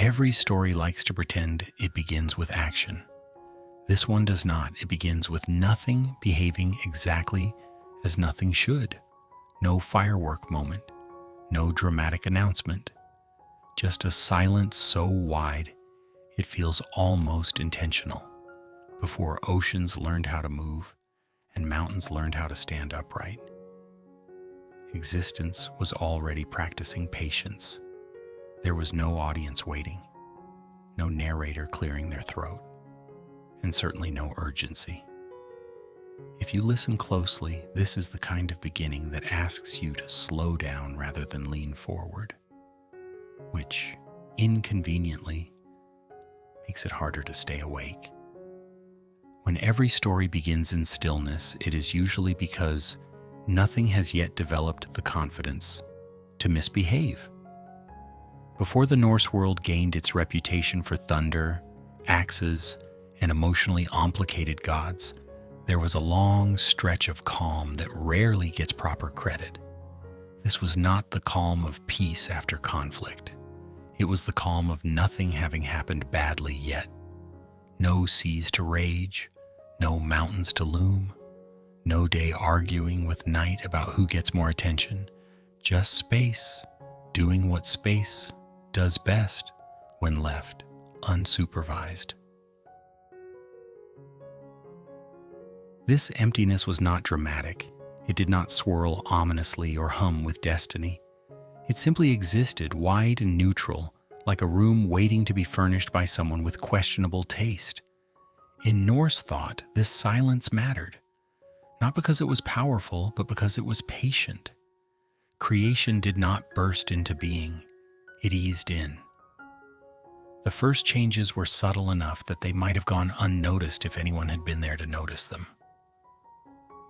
Every story likes to pretend it begins with action. This one does not. It begins with nothing behaving exactly as nothing should. No firework moment, no dramatic announcement. Just a silence so wide it feels almost intentional. Before oceans learned how to move and mountains learned how to stand upright, existence was already practicing patience. There was no audience waiting, no narrator clearing their throat, and certainly no urgency. If you listen closely, this is the kind of beginning that asks you to slow down rather than lean forward, which inconveniently makes it harder to stay awake. When every story begins in stillness, it is usually because nothing has yet developed the confidence to misbehave. Before the Norse world gained its reputation for thunder, axes, and emotionally complicated gods, there was a long stretch of calm that rarely gets proper credit. This was not the calm of peace after conflict. It was the calm of nothing having happened badly yet. No seas to rage, no mountains to loom, no day arguing with night about who gets more attention. Just space, doing what space does best when left unsupervised. This emptiness was not dramatic. It did not swirl ominously or hum with destiny. It simply existed, wide and neutral, like a room waiting to be furnished by someone with questionable taste. In Norse thought, this silence mattered, not because it was powerful, but because it was patient. Creation did not burst into being. It eased in. The first changes were subtle enough that they might have gone unnoticed if anyone had been there to notice them.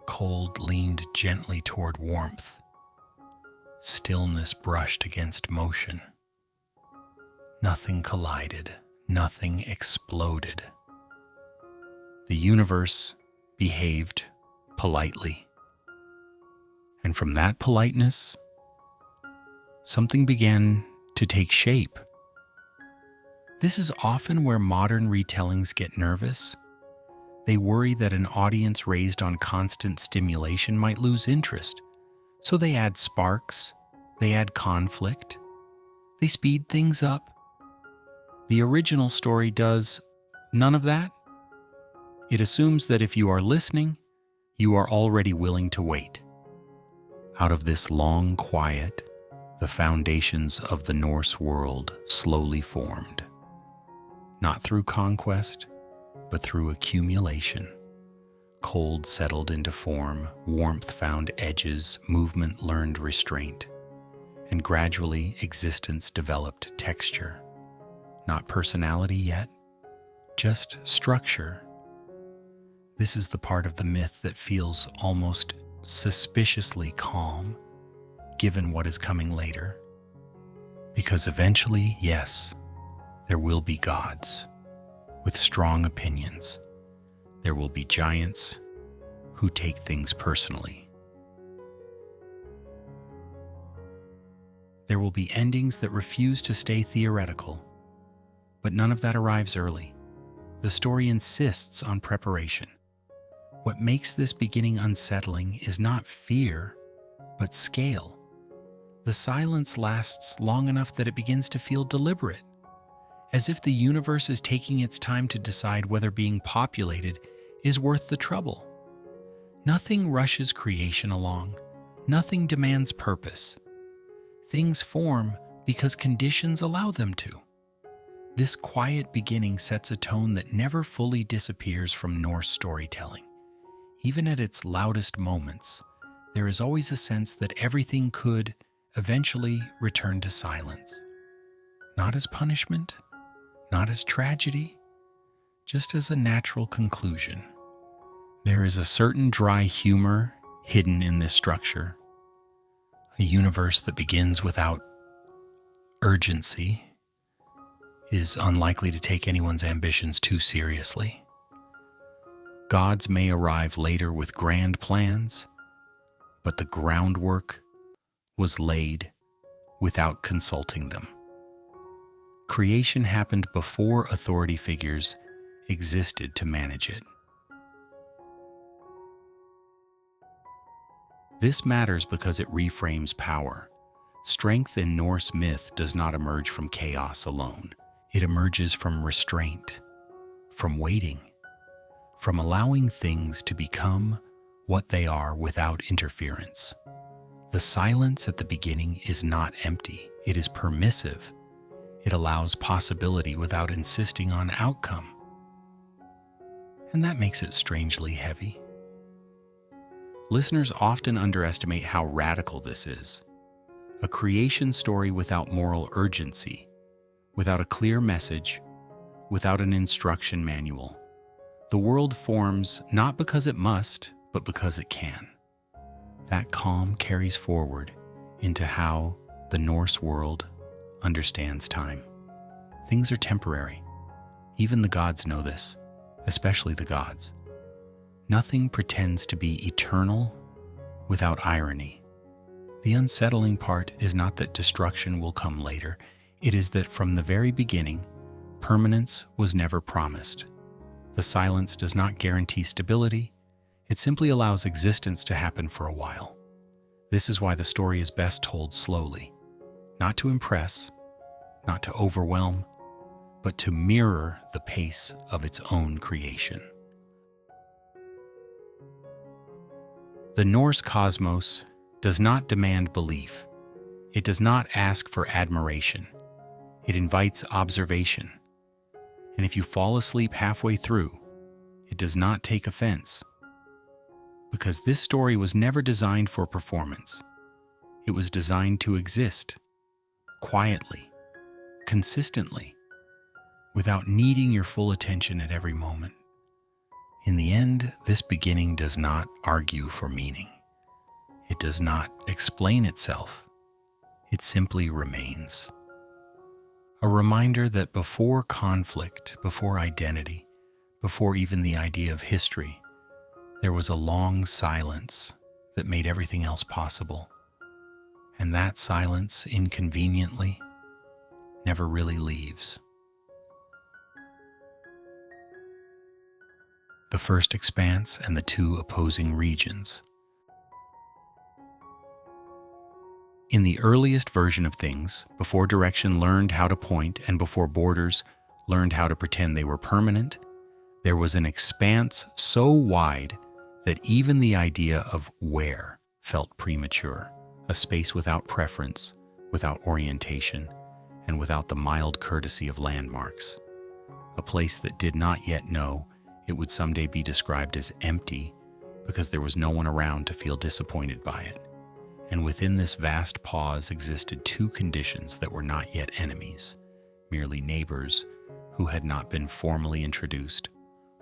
Cold leaned gently toward warmth. Stillness brushed against motion. Nothing collided, nothing exploded. The universe behaved politely. And from that politeness, something began to take shape. This is often where modern retellings get nervous. They worry that an audience raised on constant stimulation might lose interest. So they add sparks, they add conflict, they speed things up. The original story does none of that. It assumes that if you are listening, you are already willing to wait. Out of this long quiet, the foundations of the Norse world slowly formed. Not through conquest, but through accumulation. Cold settled into form, warmth found edges, movement learned restraint, and gradually existence developed texture. Not personality yet, just structure. This is the part of the myth that feels almost suspiciously calm, given what is coming later. Because eventually, yes, there will be gods with strong opinions. There will be giants who take things personally. There will be endings that refuse to stay theoretical, but none of that arrives early. The story insists on preparation. What makes this beginning unsettling is not fear, but scale. The silence lasts long enough that it begins to feel deliberate, as if the universe is taking its time to decide whether being populated is worth the trouble. Nothing rushes creation along. Nothing demands purpose. Things form because conditions allow them to. This quiet beginning sets a tone that never fully disappears from Norse storytelling. Even at its loudest moments, there is always a sense that everything could eventually return to silence. Not as punishment, not as tragedy, just as a natural conclusion. There is a certain dry humor hidden in this structure, a universe that begins without urgency is unlikely to take anyone's ambitions too seriously. Gods may arrive later with grand plans, but the groundwork was laid without consulting them. Creation happened before authority figures existed to manage it. This matters because it reframes power. Strength in Norse myth does not emerge from chaos alone. It emerges from restraint, from waiting, from allowing things to become what they are without interference. The silence at the beginning is not empty. It is permissive. It allows possibility without insisting on outcome. And that makes it strangely heavy. Listeners often underestimate how radical this is. A creation story without moral urgency, without a clear message, without an instruction manual. The world forms not because it must, but because it can. That calm carries forward into how the Norse world understands time. Things are temporary. Even the gods know this, especially the gods. Nothing pretends to be eternal without irony. The unsettling part is not that destruction will come later. It is that from the very beginning, permanence was never promised. The silence does not guarantee stability. It simply allows existence to happen for a while. This is why the story is best told slowly, not to impress, not to overwhelm, but to mirror the pace of its own creation. The Norse cosmos does not demand belief. It does not ask for admiration. It invites observation. And if you fall asleep halfway through, it does not take offense. Because this story was never designed for performance. It was designed to exist, quietly, consistently, without needing your full attention at every moment. In the end, this beginning does not argue for meaning. It does not explain itself. It simply remains. A reminder that before conflict, before identity, before even the idea of history, there was a long silence that made everything else possible. And that silence, inconveniently, never really leaves. The first expanse and the two opposing regions. In the earliest version of things, before direction learned how to point and before borders learned how to pretend they were permanent, there was an expanse so wide that even the idea of where felt premature, a space without preference, without orientation, and without the mild courtesy of landmarks. A place that did not yet know it would someday be described as empty because there was no one around to feel disappointed by it. And within this vast pause existed two conditions that were not yet enemies, merely neighbors who had not been formally introduced,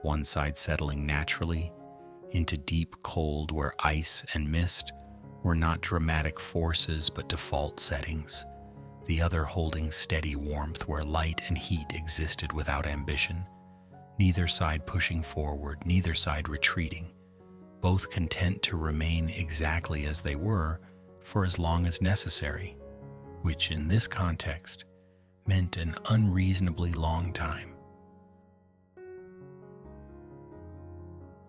one side settling naturally into deep cold where ice and mist were not dramatic forces but default settings, the other holding steady warmth where light and heat existed without ambition, neither side pushing forward, neither side retreating, both content to remain exactly as they were for as long as necessary, which in this context meant an unreasonably long time.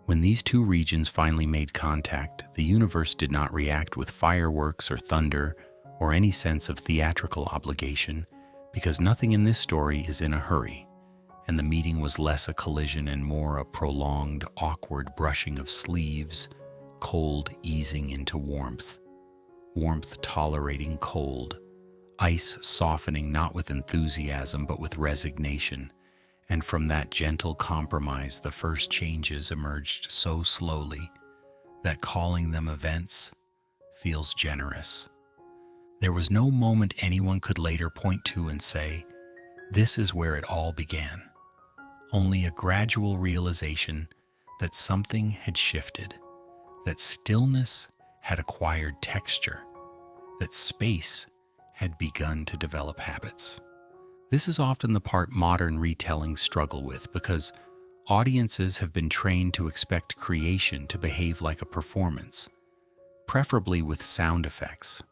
When these two regions finally made contact, the universe did not react with fireworks or thunder or any sense of theatrical obligation, because nothing in this story is in a hurry, and the meeting was less a collision and more a prolonged, awkward brushing of sleeves, cold easing into warmth, warmth tolerating cold, ice softening not with enthusiasm but with resignation, and from that gentle compromise the first changes emerged so slowly that calling them events feels generous. There was no moment anyone could later point to and say, "This is where it all began." Only a gradual realization that something had shifted, that stillness had acquired texture, that space had begun to develop habits. This is often the part modern retellings struggle with because audiences have been trained to expect creation to behave like a performance, preferably with sound effects.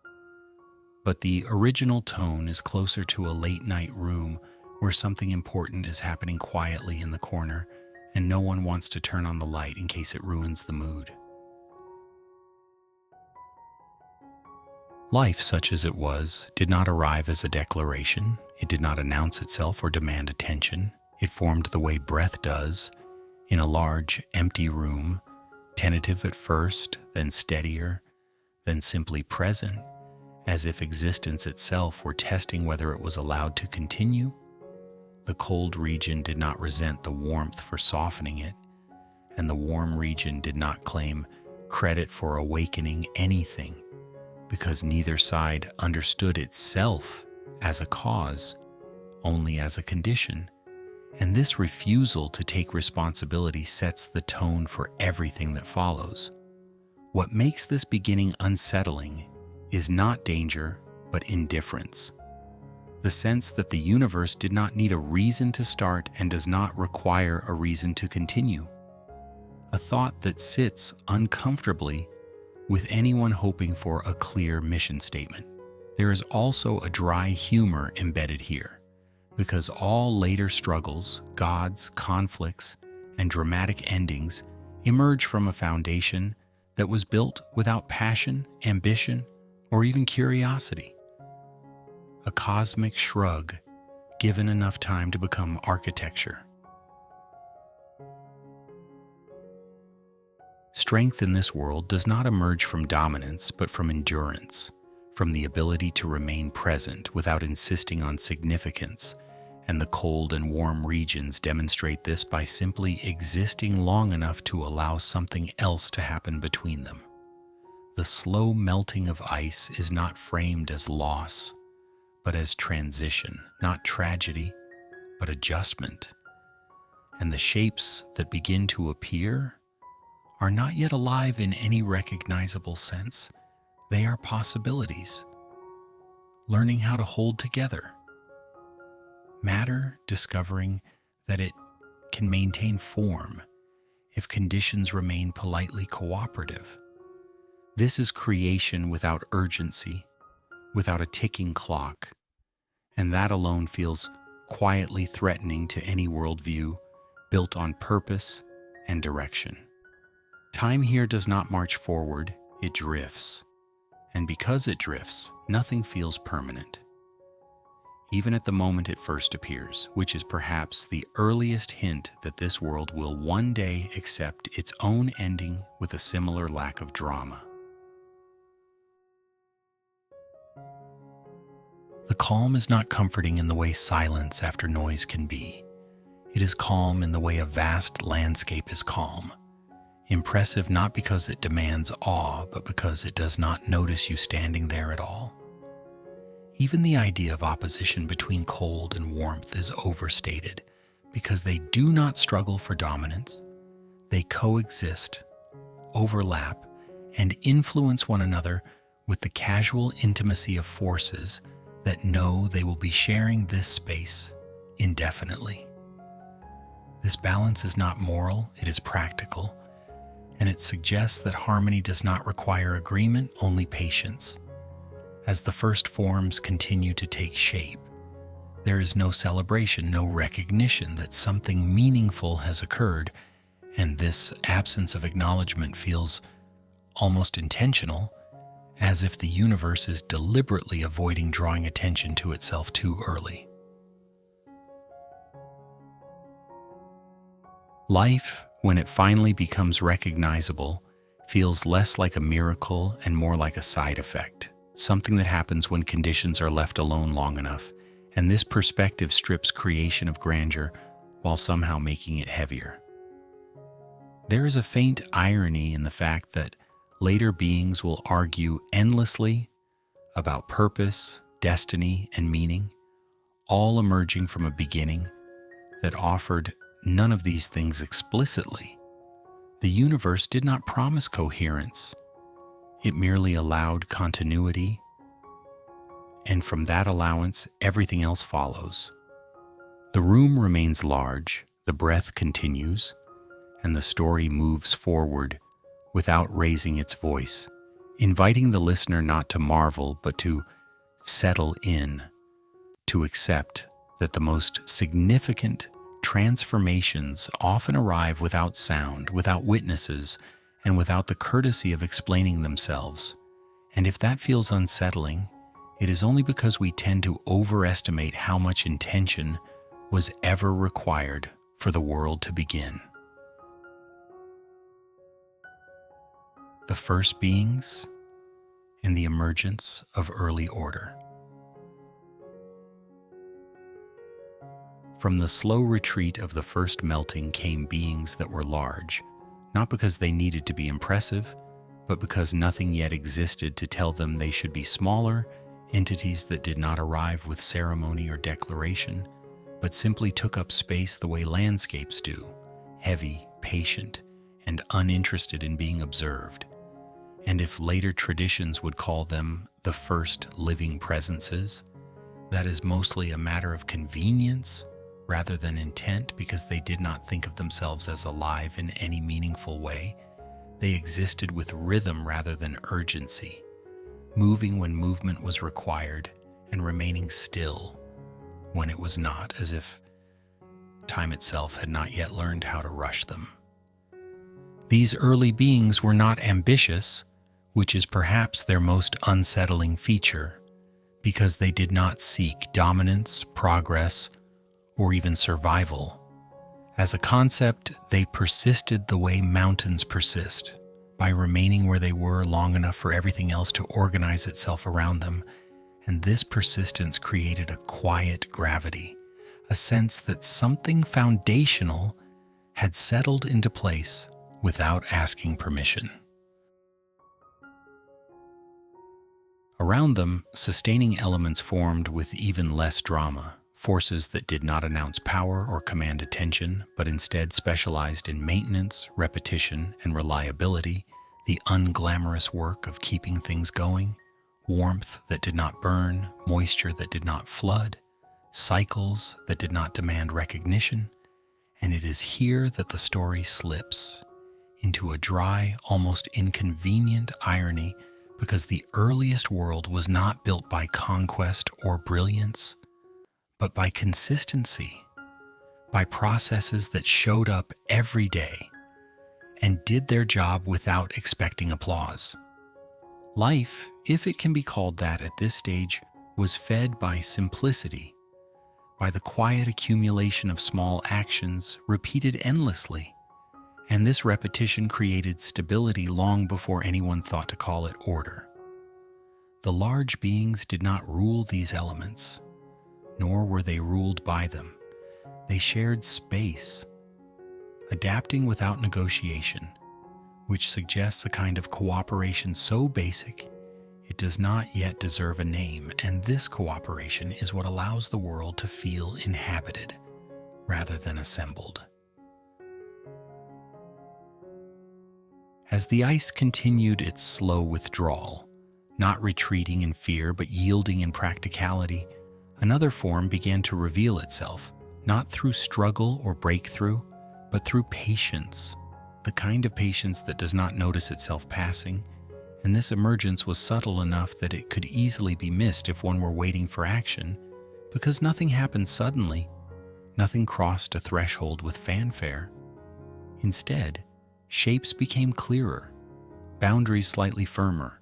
But the original tone is closer to a late-night room where something important is happening quietly in the corner and no one wants to turn on the light in case it ruins the mood. Life, such as it was, did not arrive as a declaration. It did not announce itself or demand attention. It formed the way breath does, in a large, empty room, tentative at first, then steadier, then simply present, as if existence itself were testing whether it was allowed to continue. The cold region did not resent the warmth for softening it, and the warm region did not claim credit for awakening anything, because neither side understood itself as a cause, only as a condition. And this refusal to take responsibility sets the tone for everything that follows. What makes this beginning unsettling is not danger, but indifference. The sense that the universe did not need a reason to start and does not require a reason to continue. A thought that sits uncomfortably with anyone hoping for a clear mission statement. There is also a dry humor embedded here, because all later struggles, gods, conflicts, and dramatic endings emerge from a foundation that was built without passion, ambition, or even curiosity. A cosmic shrug, given enough time to become architecture. Strength in this world does not emerge from dominance, but from endurance, from the ability to remain present without insisting on significance, and the cold and warm regions demonstrate this by simply existing long enough to allow something else to happen between them. The slow melting of ice is not framed as loss, but as transition, not tragedy, but adjustment. And the shapes that begin to appear are not yet alive in any recognizable sense. They are possibilities, learning how to hold together. Matter discovering that it can maintain form if conditions remain politely cooperative. This is creation without urgency, without a ticking clock, and that alone feels quietly threatening to any worldview built on purpose and direction. Time here does not march forward, it drifts. And because it drifts, nothing feels permanent. Even at the moment it first appears, which is perhaps the earliest hint that this world will one day accept its own ending with a similar lack of drama. The calm is not comforting in the way silence after noise can be. It is calm in the way a vast landscape is calm. Impressive not because it demands awe, but because it does not notice you standing there at all. Even the idea of opposition between cold and warmth is overstated, because they do not struggle for dominance. They coexist, overlap, and influence one another with the casual intimacy of forces that know they will be sharing this space indefinitely. This balance is not moral, it is practical, and it suggests that harmony does not require agreement, only patience. As the first forms continue to take shape, there is no celebration, no recognition that something meaningful has occurred, and this absence of acknowledgement feels almost intentional, as if the universe is deliberately avoiding drawing attention to itself too early. Life, when it finally becomes recognizable, feels less like a miracle and more like a side effect, something that happens when conditions are left alone long enough, and this perspective strips creation of grandeur while somehow making it heavier. There is a faint irony in the fact that later beings will argue endlessly about purpose, destiny, and meaning, all emerging from a beginning that offered none of these things explicitly. The universe did not promise coherence. It merely allowed continuity, and from that allowance, everything else follows. The room remains large, the breath continues, and the story moves forward without raising its voice, inviting the listener not to marvel, but to settle in, to accept that the most significant transformations often arrive without sound, without witnesses, and without the courtesy of explaining themselves. And if that feels unsettling, it is only because we tend to overestimate how much intention was ever required for the world to begin. The first beings and the emergence of early order. From the slow retreat of the first melting came beings that were large, not because they needed to be impressive, but because nothing yet existed to tell them they should be smaller, entities that did not arrive with ceremony or declaration, but simply took up space the way landscapes do, heavy, patient, and uninterested in being observed. And if later traditions would call them the first living presences, that is mostly a matter of convenience rather than intent, because they did not think of themselves as alive in any meaningful way. They existed with rhythm rather than urgency, moving when movement was required and remaining still when it was not, as if time itself had not yet learned how to rush them. These early beings were not ambitious, which is perhaps their most unsettling feature, because they did not seek dominance, progress, or even survival. As a concept, they persisted the way mountains persist, by remaining where they were long enough for everything else to organize itself around them, and this persistence created a quiet gravity, a sense that something foundational had settled into place without asking permission. Around them, sustaining elements formed with even less drama, forces that did not announce power or command attention, but instead specialized in maintenance, repetition, and reliability, the unglamorous work of keeping things going, warmth that did not burn, moisture that did not flood, cycles that did not demand recognition. And it is here that the story slips into a dry, almost inconvenient irony, because the earliest world was not built by conquest or brilliance, but by consistency, by processes that showed up every day and did their job without expecting applause. Life, if it can be called that at this stage, was fed by simplicity, by the quiet accumulation of small actions repeated endlessly, and this repetition created stability long before anyone thought to call it order. The large beings did not rule these elements, nor were they ruled by them. They shared space, adapting without negotiation, which suggests a kind of cooperation so basic it does not yet deserve a name, and this cooperation is what allows the world to feel inhabited rather than assembled. As the ice continued its slow withdrawal, not retreating in fear but yielding in practicality, another form began to reveal itself, not through struggle or breakthrough, but through patience, the kind of patience that does not notice itself passing. And this emergence was subtle enough that it could easily be missed if one were waiting for action, because nothing happened suddenly, nothing crossed a threshold with fanfare. Instead, shapes became clearer, boundaries slightly firmer,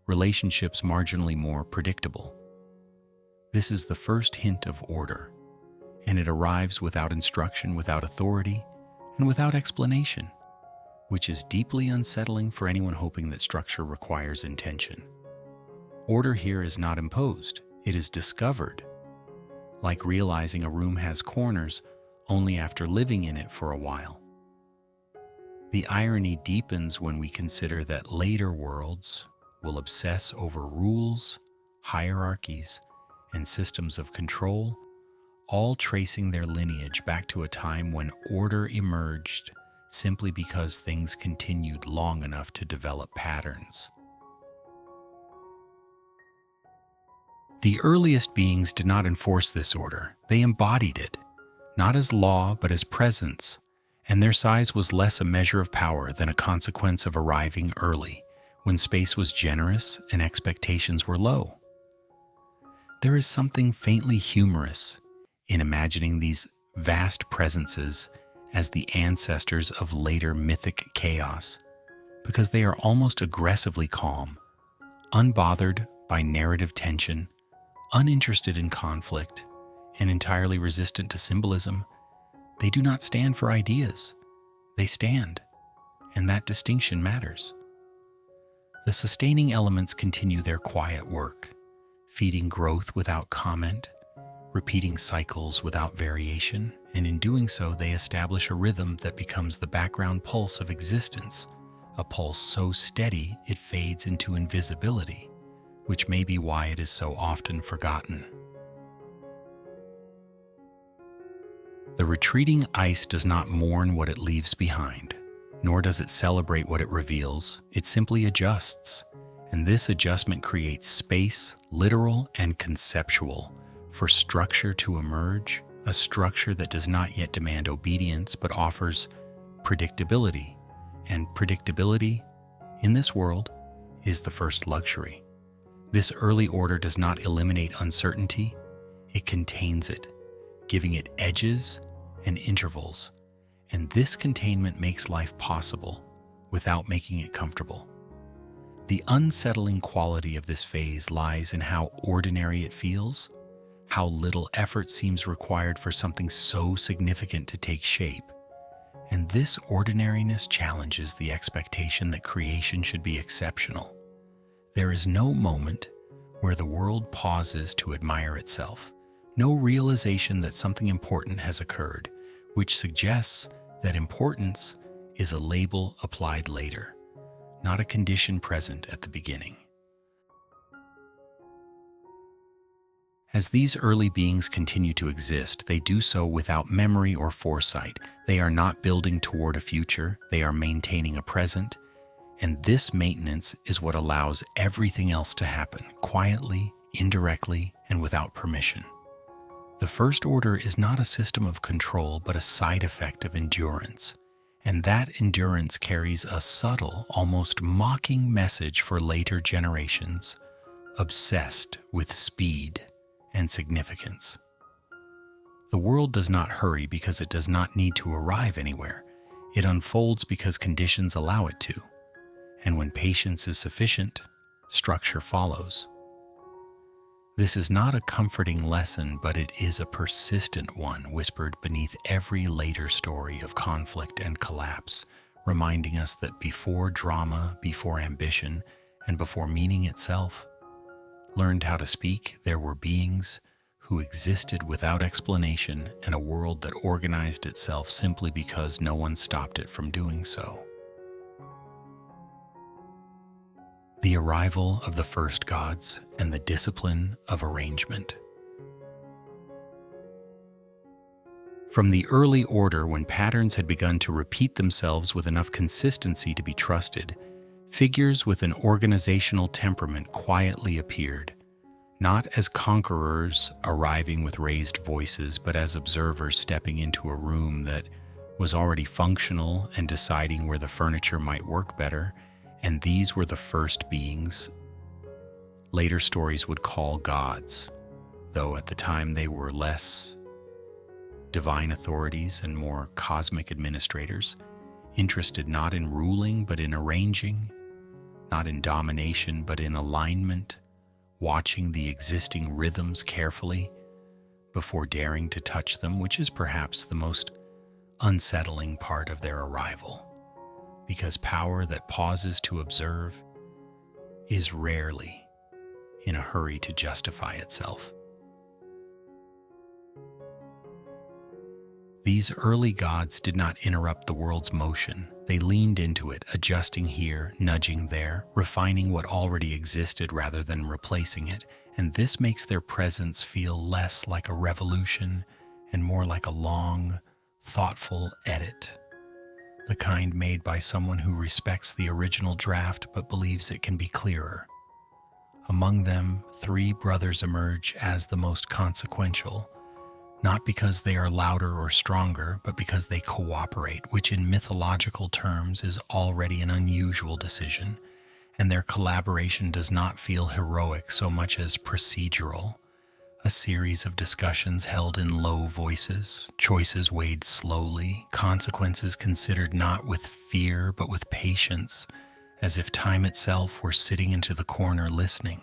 relationships marginally more predictable. This is the first hint of order, and it arrives without instruction, without authority, and without explanation, which is deeply unsettling for anyone hoping that structure requires intention. Order here is not imposed, it is discovered, like realizing a room has corners only after living in it for a while. The irony deepens when we consider that later worlds will obsess over rules, hierarchies, and systems of control, all tracing their lineage back to a time when order emerged simply because things continued long enough to develop patterns. The earliest beings did not enforce this order, they embodied it, not as law but as presence, and their size was less a measure of power than a consequence of arriving early, when space was generous and expectations were low. There is something faintly humorous in imagining these vast presences as the ancestors of later mythic chaos, because they are almost aggressively calm, unbothered by narrative tension, uninterested in conflict, and entirely resistant to symbolism. They do not stand for ideas. They stand, and that distinction matters. The sustaining elements continue their quiet work, feeding growth without comment, repeating cycles without variation, and in doing so they establish a rhythm that becomes the background pulse of existence, a pulse so steady it fades into invisibility, which may be why it is so often forgotten. The retreating ice does not mourn what it leaves behind, nor does it celebrate what it reveals. It simply adjusts, and this adjustment creates space, literal and conceptual, for structure to emerge, a structure that does not yet demand obedience but offers predictability. And predictability, in this world, is the first luxury. This early order does not eliminate uncertainty, it contains it, giving it edges and intervals, and this containment makes life possible without making it comfortable. The unsettling quality of this phase lies in how ordinary it feels, how little effort seems required for something so significant to take shape, and this ordinariness challenges the expectation that creation should be exceptional. There is no moment where the world pauses to admire itself, no realization that something important has occurred, which suggests that importance is a label applied later, not a condition present at the beginning. As these early beings continue to exist, they do so without memory or foresight. They are not building toward a future, they are maintaining a present, and this maintenance is what allows everything else to happen, quietly, indirectly, and without permission. The first order is not a system of control, but a side effect of endurance, and that endurance carries a subtle, almost mocking message for later generations, obsessed with speed and significance. The world does not hurry because it does not need to arrive anywhere. It unfolds because conditions allow it to. And when patience is sufficient, structure follows. This is not a comforting lesson, but it is a persistent one whispered beneath every later story of conflict and collapse, reminding us that before drama, before ambition, and before meaning itself learned how to speak, there were beings who existed without explanation and a world that organized itself simply because no one stopped it from doing so. The arrival of the first gods and the discipline of arrangement. From the early order, when patterns had begun to repeat themselves with enough consistency to be trusted, figures with an organizational temperament quietly appeared, not as conquerors arriving with raised voices, but as observers stepping into a room that was already functional and deciding where the furniture might work better. And these were the first beings later stories would call gods, though at the time they were less divine authorities and more cosmic administrators, interested not in ruling but in arranging, not in domination but in alignment, watching the existing rhythms carefully before daring to touch them, which is perhaps the most unsettling part of their arrival. Because power that pauses to observe is rarely in a hurry to justify itself. These early gods did not interrupt the world's motion. They leaned into it, adjusting here, nudging there, refining what already existed rather than replacing it, and this makes their presence feel less like a revolution and more like a long, thoughtful edit. The kind made by someone who respects the original draft but believes it can be clearer. Among them, 3 brothers emerge as the most consequential, not because they are louder or stronger, but because they cooperate, which in mythological terms is already an unusual decision, and their collaboration does not feel heroic so much as procedural, A series of discussions held in low voices, choices weighed slowly, consequences considered not with fear but with patience, as if time itself were sitting into the corner listening.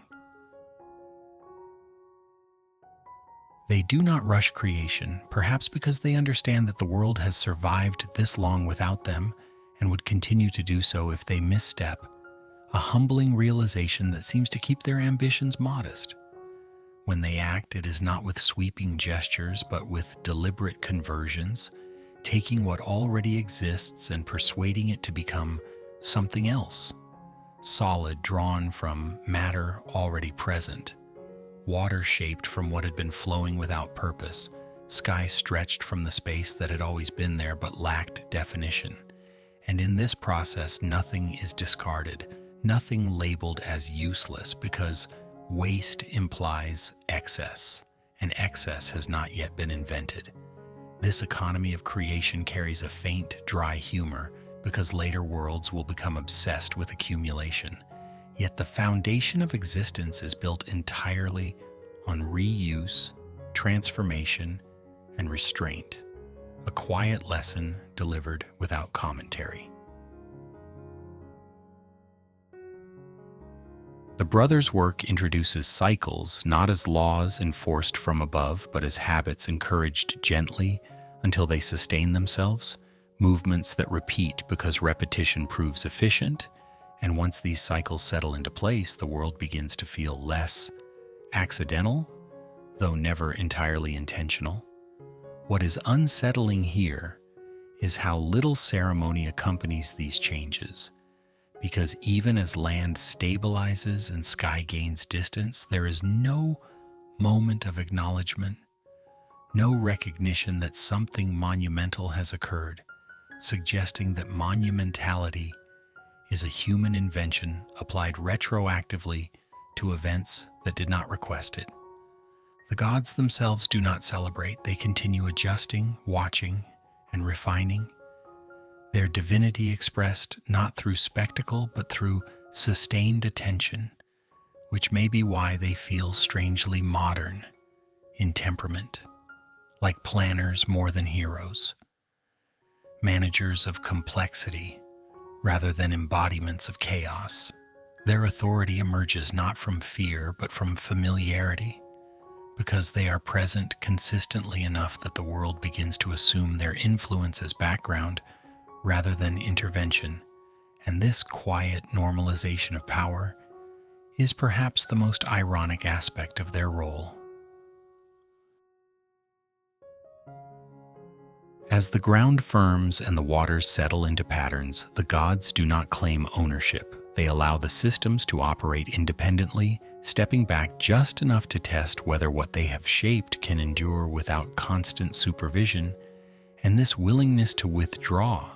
They do not rush creation, perhaps because they understand that the world has survived this long without them and would continue to do so if they misstep, a humbling realization that seems to keep their ambitions modest. When they act, it is not with sweeping gestures, but with deliberate conversions, taking what already exists and persuading it to become something else, solid, drawn from matter already present, water shaped from what had been flowing without purpose, sky stretched from the space that had always been there but lacked definition. And in this process, nothing is discarded, nothing labeled as useless, because waste implies excess, and excess has not yet been invented. This economy of creation carries a faint, dry humor, because later worlds will become obsessed with accumulation. Yet the foundation of existence is built entirely on reuse, transformation, and restraint, a quiet lesson delivered without commentary. The brothers' work introduces cycles not as laws enforced from above, but as habits encouraged gently until they sustain themselves, movements that repeat because repetition proves efficient, and once these cycles settle into place, the world begins to feel less accidental, though never entirely intentional. What is unsettling here is how little ceremony accompanies these changes, because even as land stabilizes and sky gains distance, there is no moment of acknowledgement, no recognition that something monumental has occurred, suggesting that monumentality is a human invention applied retroactively to events that did not request it. The gods themselves do not celebrate, they continue adjusting, watching, and refining. Their divinity expressed not through spectacle, but through sustained attention, which may be why they feel strangely modern in temperament, like planners more than heroes, managers of complexity rather than embodiments of chaos. Their authority emerges not from fear, but from familiarity, because they are present consistently enough that the world begins to assume their influence as background rather than intervention. And this quiet normalization of power is perhaps the most ironic aspect of their role. As the ground firms and the waters settle into patterns, the gods do not claim ownership. They allow the systems to operate independently, stepping back just enough to test whether what they have shaped can endure without constant supervision, and this willingness to withdraw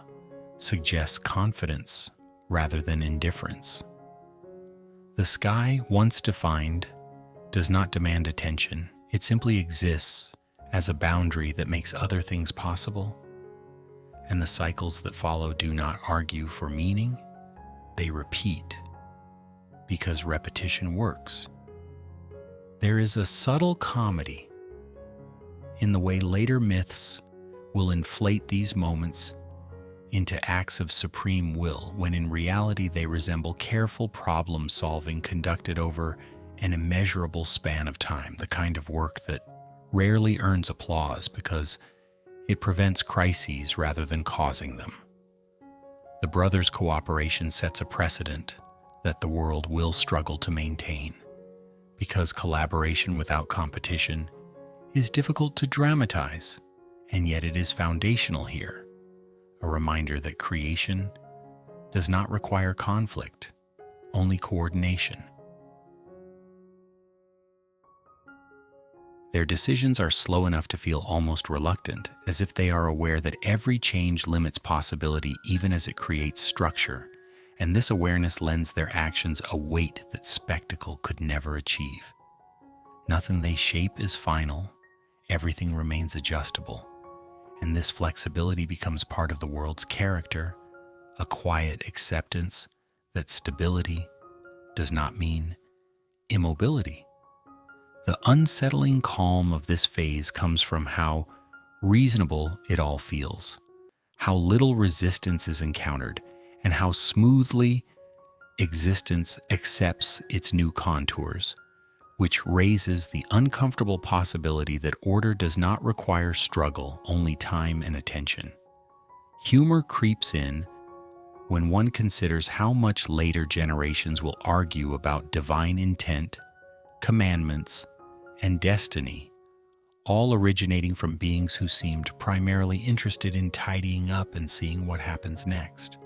suggests confidence rather than indifference. The sky, once defined, does not demand attention. It simply exists as a boundary that makes other things possible, and the cycles that follow do not argue for meaning, they repeat, because repetition works. There is a subtle comedy in the way later myths will inflate these moments into acts of supreme will, when in reality they resemble careful problem solving conducted over an immeasurable span of time, the kind of work that rarely earns applause because it prevents crises rather than causing them. The brothers' cooperation sets a precedent that the world will struggle to maintain, because collaboration without competition is difficult to dramatize, and yet it is foundational here, a reminder that creation does not require conflict, only coordination. Their decisions are slow enough to feel almost reluctant, as if they are aware that every change limits possibility even as it creates structure, and this awareness lends their actions a weight that spectacle could never achieve. Nothing they shape is final, everything remains adjustable, and this flexibility becomes part of the world's character, a quiet acceptance that stability does not mean immobility. The unsettling calm of this phase comes from how reasonable it all feels, how little resistance is encountered, and how smoothly existence accepts its new contours, which raises the uncomfortable possibility that order does not require struggle, only time and attention. Humor creeps in when one considers how much later generations will argue about divine intent, commandments, and destiny, all originating from beings who seemed primarily interested in tidying up and seeing what happens next.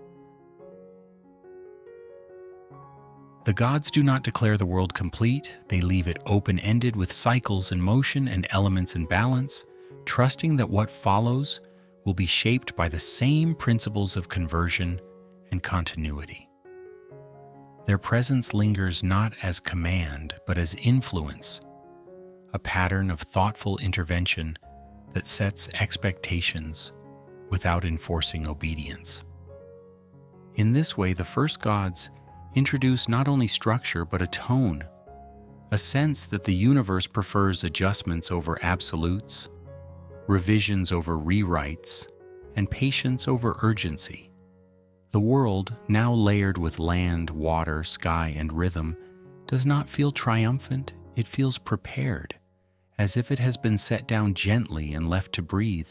The gods do not declare the world complete, they leave it open-ended with cycles in motion and elements in balance, trusting that what follows will be shaped by the same principles of conversion and continuity. Their presence lingers not as command, but as influence, a pattern of thoughtful intervention that sets expectations without enforcing obedience. In this way, the first gods introduce not only structure but a tone, a sense that the universe prefers adjustments over absolutes, revisions over rewrites, and patience over urgency. The world, now layered with land, water, sky, and rhythm, does not feel triumphant, it feels prepared, as if it has been set down gently and left to breathe.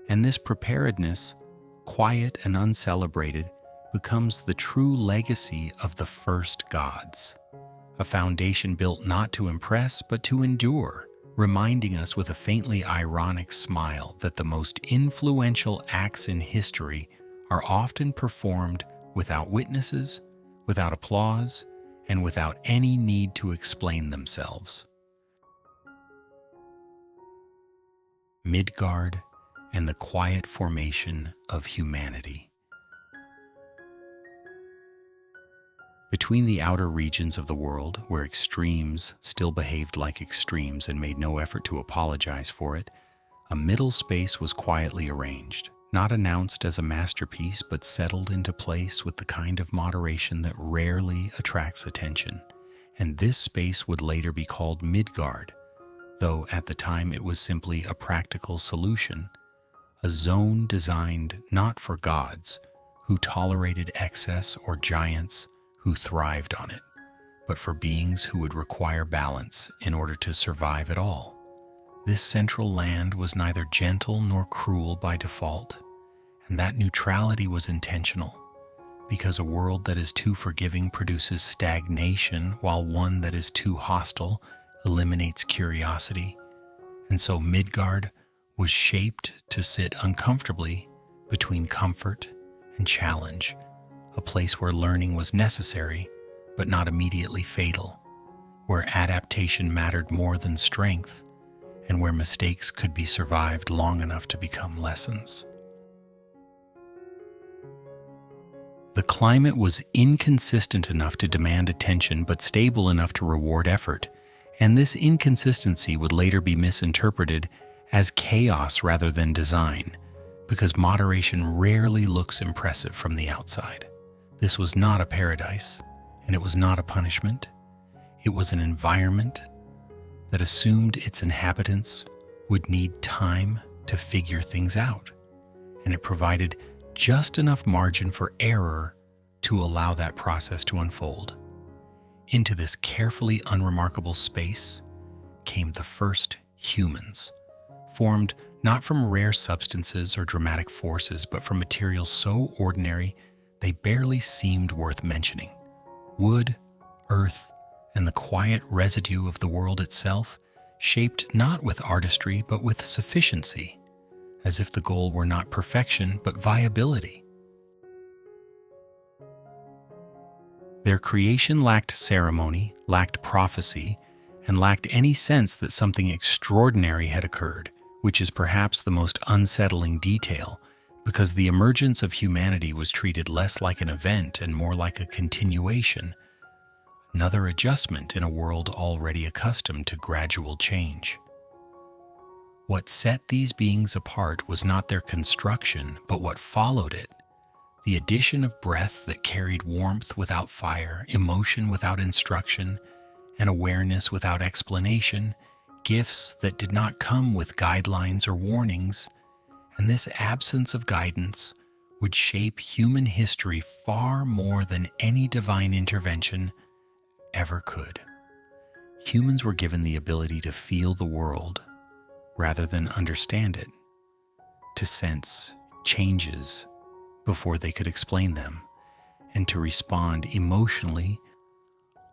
And this preparedness, quiet and uncelebrated, becomes the true legacy of the first gods, a foundation built not to impress but to endure, reminding us with a faintly ironic smile that the most influential acts in history are often performed without witnesses, without applause, and without any need to explain themselves. Midgard and the quiet formation of humanity. Between the outer regions of the world, where extremes still behaved like extremes and made no effort to apologize for it, a middle space was quietly arranged, not announced as a masterpiece, but settled into place with the kind of moderation that rarely attracts attention. And this space would later be called Midgard, though at the time it was simply a practical solution, a zone designed not for gods who tolerated excess or giants who thrived on it, but for beings who would require balance in order to survive at all. This central land was neither gentle nor cruel by default, and that neutrality was intentional, because a world that is too forgiving produces stagnation, while one that is too hostile eliminates curiosity. And so Midgard was shaped to sit uncomfortably between comfort and challenge, a place where learning was necessary but not immediately fatal, where adaptation mattered more than strength, and where mistakes could be survived long enough to become lessons. The climate was inconsistent enough to demand attention but stable enough to reward effort, and this inconsistency would later be misinterpreted as chaos rather than design, because moderation rarely looks impressive from the outside. This was not a paradise, and it was not a punishment. It was an environment that assumed its inhabitants would need time to figure things out, and it provided just enough margin for error to allow that process to unfold. Into this carefully unremarkable space came the first humans, formed not from rare substances or dramatic forces, but from materials so ordinary they barely seemed worth mentioning. Wood, earth, and the quiet residue of the world itself, shaped not with artistry but with sufficiency, as if the goal were not perfection but viability. Their creation lacked ceremony, lacked prophecy, and lacked any sense that something extraordinary had occurred, which is perhaps the most unsettling detail, because the emergence of humanity was treated less like an event and more like a continuation, another adjustment in a world already accustomed to gradual change. What set these beings apart was not their construction, but what followed it, the addition of breath that carried warmth without fire, emotion without instruction, an awareness without explanation, gifts that did not come with guidelines or warnings, and this absence of guidance would shape human history far more than any divine intervention ever could. Humans were given the ability to feel the world rather than understand it, to sense changes before they could explain them, and to respond emotionally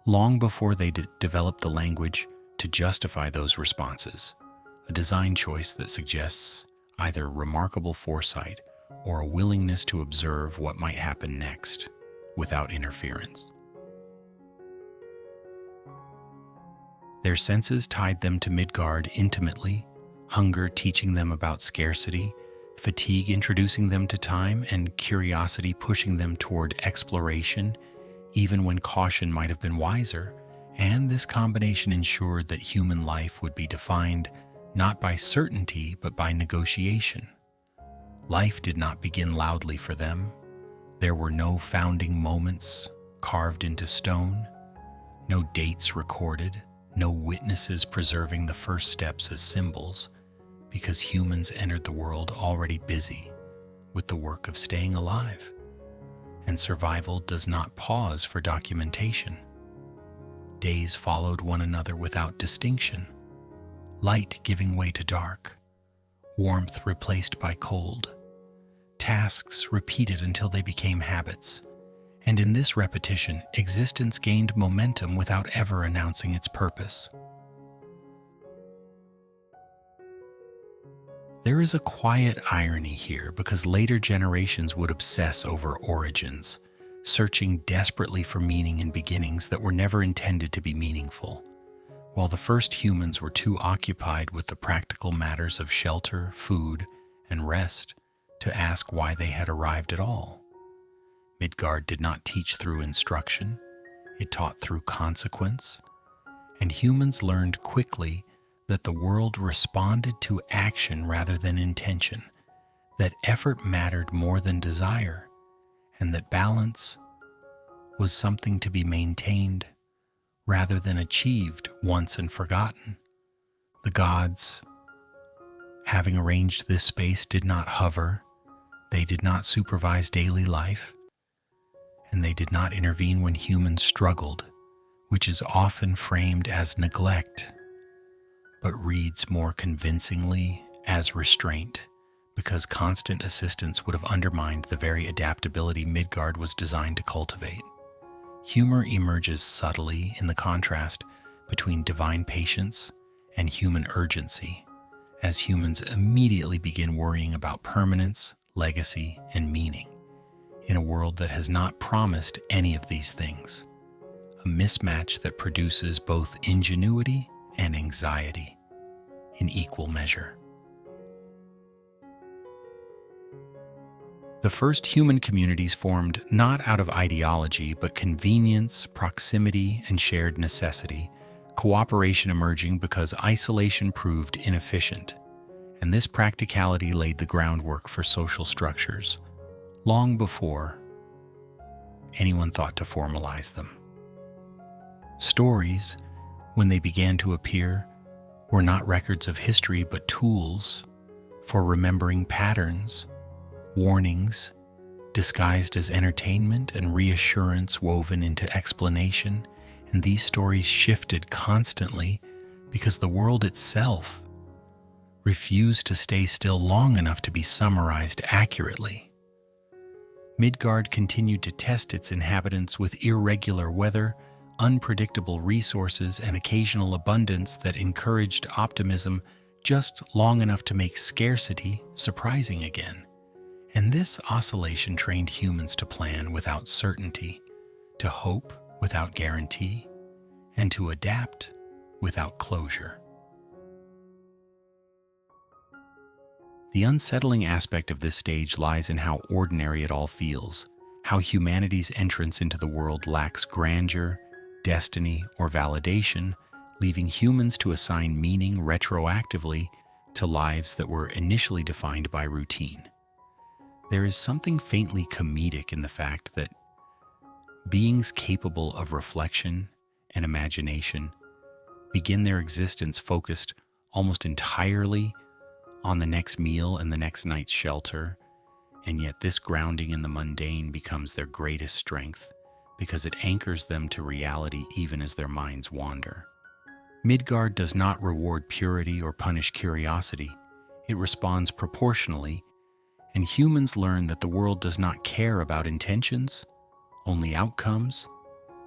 long before they developed the language to justify those responses, a design choice that suggests either remarkable foresight or a willingness to observe what might happen next without interference. Their senses tied them to Midgard intimately, hunger teaching them about scarcity, fatigue introducing them to time, and curiosity pushing them toward exploration, even when caution might have been wiser, and this combination ensured that human life would be defined not by certainty but by negotiation. Life did not begin loudly for them. There were no founding moments carved into stone, no dates recorded, no witnesses preserving the first steps as symbols, because humans entered the world already busy with the work of staying alive, and survival does not pause for documentation. Days followed one another without distinction, light giving way to dark, warmth replaced by cold, tasks repeated until they became habits, and in this repetition, existence gained momentum without ever announcing its purpose. There is a quiet irony here because later generations would obsess over origins, searching desperately for meaning in beginnings that were never intended to be meaningful, while the first humans were too occupied with the practical matters of shelter, food, and rest to ask why they had arrived at all. Midgard did not teach through instruction, it taught through consequence, and humans learned quickly that the world responded to action rather than intention, that effort mattered more than desire, and that balance was something to be maintained rather than achieved once and forgotten. The gods, having arranged this space, did not hover, they did not supervise daily life, and they did not intervene when humans struggled, which is often framed as neglect, but reads more convincingly as restraint, because constant assistance would have undermined the very adaptability Midgard was designed to cultivate. Humor emerges subtly in the contrast between divine patience and human urgency, as humans immediately begin worrying about permanence, legacy, and meaning, in a world that has not promised any of these things, a mismatch that produces both ingenuity and anxiety in equal measure. The first human communities formed not out of ideology, but convenience, proximity, and shared necessity, cooperation emerging because isolation proved inefficient, and this practicality laid the groundwork for social structures, long before anyone thought to formalize them. Stories, when they began to appear, were not records of history but tools for remembering patterns, warnings disguised as entertainment, and reassurance woven into explanation, and these stories shifted constantly because the world itself refused to stay still long enough to be summarized accurately. Midgard continued to test its inhabitants with irregular weather, unpredictable resources, and occasional abundance that encouraged optimism just long enough to make scarcity surprising again. And this oscillation trained humans to plan without certainty, to hope without guarantee, and to adapt without closure. The unsettling aspect of this stage lies in how ordinary it all feels, how humanity's entrance into the world lacks grandeur, destiny, or validation, leaving humans to assign meaning retroactively to lives that were initially defined by routine. There is something faintly comedic in the fact that beings capable of reflection and imagination begin their existence focused almost entirely on the next meal and the next night's shelter, and yet this grounding in the mundane becomes their greatest strength because it anchors them to reality even as their minds wander. Midgard does not reward purity or punish curiosity. It responds proportionally, and humans learn that the world does not care about intentions, only outcomes,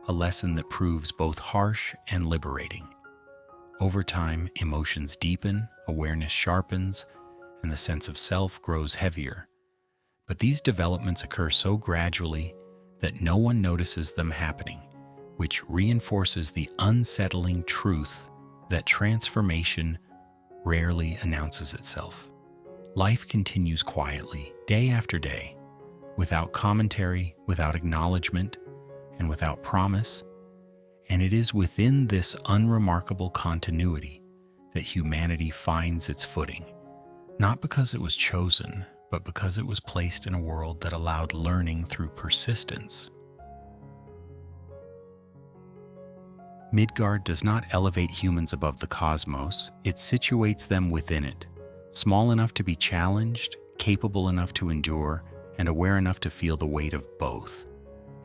a lesson that proves both harsh and liberating. Over time, emotions deepen, awareness sharpens, and the sense of self grows heavier. But these developments occur so gradually that no one notices them happening, which reinforces the unsettling truth that transformation rarely announces itself. Life continues quietly, day after day, without commentary, without acknowledgement, and without promise, and it is within this unremarkable continuity that humanity finds its footing, not because it was chosen, but because it was placed in a world that allowed learning through persistence. Midgard does not elevate humans above the cosmos, it situates them within it, small enough to be challenged, capable enough to endure, and aware enough to feel the weight of both.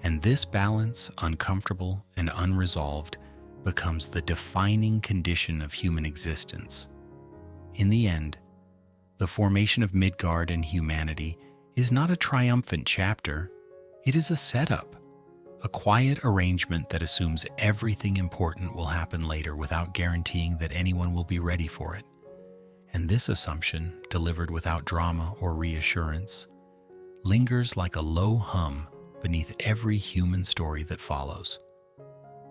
And this balance, uncomfortable and unresolved, becomes the defining condition of human existence. In the end, the formation of Midgard and humanity is not a triumphant chapter, it is a setup, a quiet arrangement that assumes everything important will happen later without guaranteeing that anyone will be ready for it. And this assumption, delivered without drama or reassurance, lingers like a low hum beneath every human story that follows,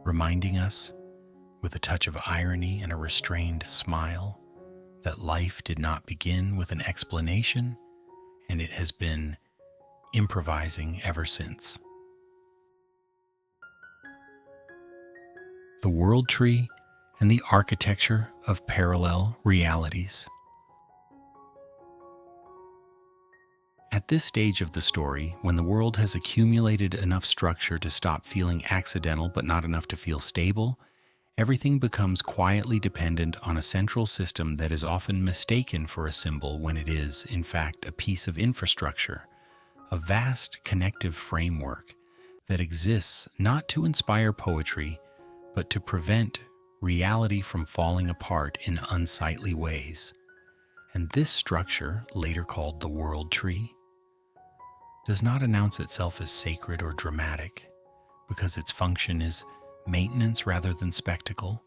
reminding us, with a touch of irony and a restrained smile, that life did not begin with an explanation, and it has been improvising ever since. The World Tree and the Architecture of Parallel Realities. At this stage of the story, when the world has accumulated enough structure to stop feeling accidental but not enough to feel stable, everything becomes quietly dependent on a central system that is often mistaken for a symbol when it is, in fact, a piece of infrastructure, a vast connective framework that exists not to inspire poetry, but to prevent reality from falling apart in unsightly ways. And this structure, later called the World Tree, does not announce itself as sacred or dramatic, because its function is maintenance rather than spectacle,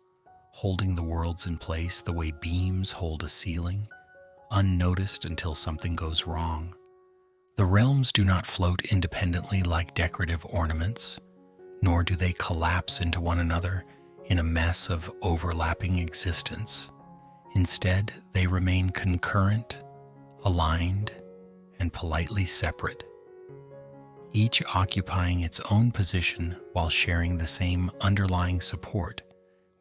holding the worlds in place the way beams hold a ceiling, unnoticed until something goes wrong. The realms do not float independently like decorative ornaments, nor do they collapse into one another in a mess of overlapping existence. Instead, they remain concurrent, aligned, and politely separate, each occupying its own position while sharing the same underlying support,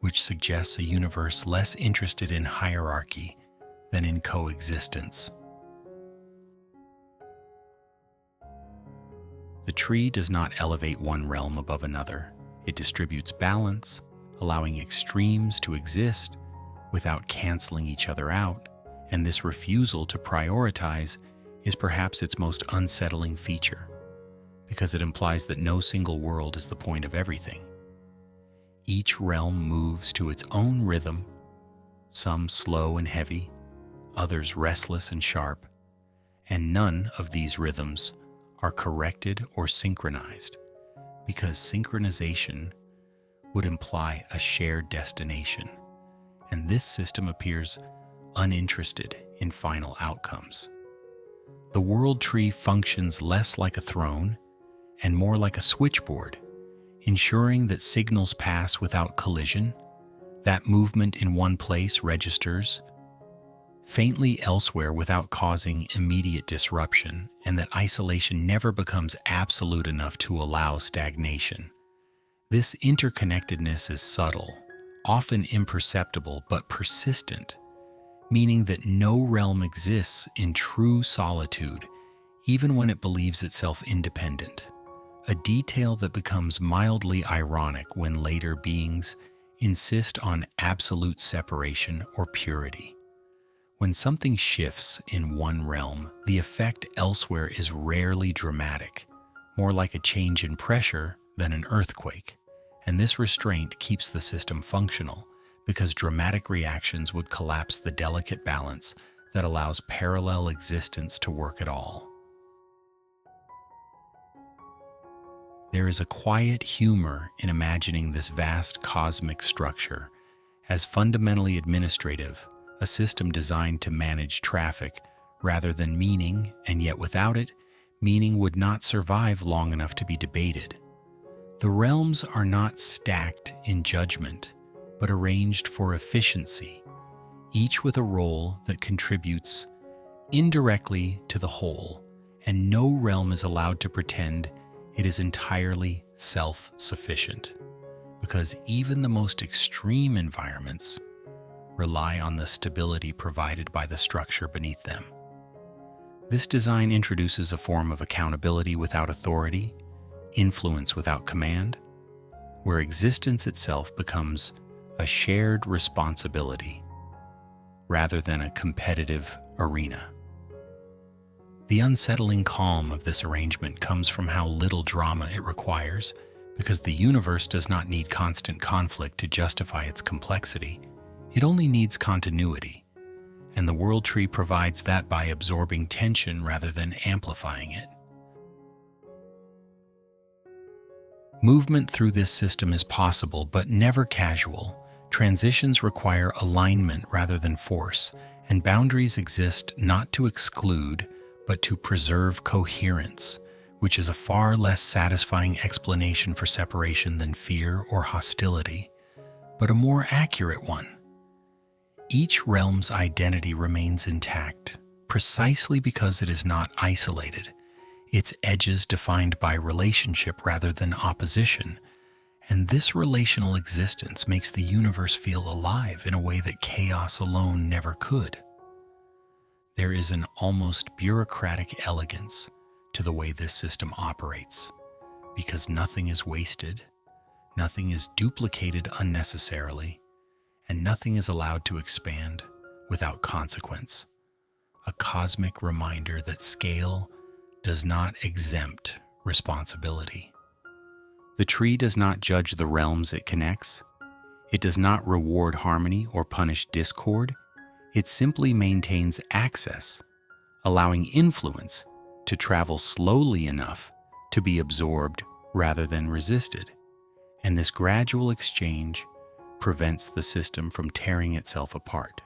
which suggests a universe less interested in hierarchy than in coexistence. The tree does not elevate one realm above another. It distributes balance, allowing extremes to exist without canceling each other out, and this refusal to prioritize is perhaps its most unsettling feature, because it implies that no single world is the point of everything. Each realm moves to its own rhythm, some slow and heavy, others restless and sharp, and none of these rhythms are corrected or synchronized, because synchronization would imply a shared destination, and this system appears uninterested in final outcomes. The World Tree functions less like a throne and more like a switchboard, ensuring that signals pass without collision, that movement in one place registers faintly elsewhere without causing immediate disruption, and that isolation never becomes absolute enough to allow stagnation. This interconnectedness is subtle, often imperceptible, but persistent, meaning that no realm exists in true solitude, even when it believes itself independent. a detail that becomes mildly ironic when later beings insist on absolute separation or purity. When something shifts in one realm, the effect elsewhere is rarely dramatic, more like a change in pressure than an earthquake. And this restraint keeps the system functional, because dramatic reactions would collapse the delicate balance that allows parallel existence to work at all. There is a quiet humor in imagining this vast cosmic structure as fundamentally administrative, a system designed to manage traffic rather than meaning, and yet without it, meaning would not survive long enough to be debated. The realms are not stacked in judgment, but arranged for efficiency, each with a role that contributes indirectly to the whole, and no realm is allowed to pretend it is entirely self-sufficient, because even the most extreme environments rely on the stability provided by the structure beneath them. This design introduces a form of accountability without authority, influence without command, where existence itself becomes a shared responsibility rather than a competitive arena. The unsettling calm of this arrangement comes from how little drama it requires, because the universe does not need constant conflict to justify its complexity. It only needs continuity, and the world tree provides that by absorbing tension rather than amplifying it. Movement through this system is possible, but never casual. Transitions require alignment rather than force, and boundaries exist not to exclude, but to preserve coherence, which is a far less satisfying explanation for separation than fear or hostility, but a more accurate one. Each realm's identity remains intact, precisely because it is not isolated, its edges defined by relationship rather than opposition, and this relational existence makes the universe feel alive in a way that chaos alone never could. There is an almost bureaucratic elegance to the way this system operates, because nothing is wasted, nothing is duplicated unnecessarily, and nothing is allowed to expand without consequence. A cosmic reminder that scale does not exempt responsibility. The tree does not judge the realms it connects. It does not reward harmony or punish discord. It simply maintains access, allowing influence to travel slowly enough to be absorbed rather than resisted. And this gradual exchange prevents the system from tearing itself apart.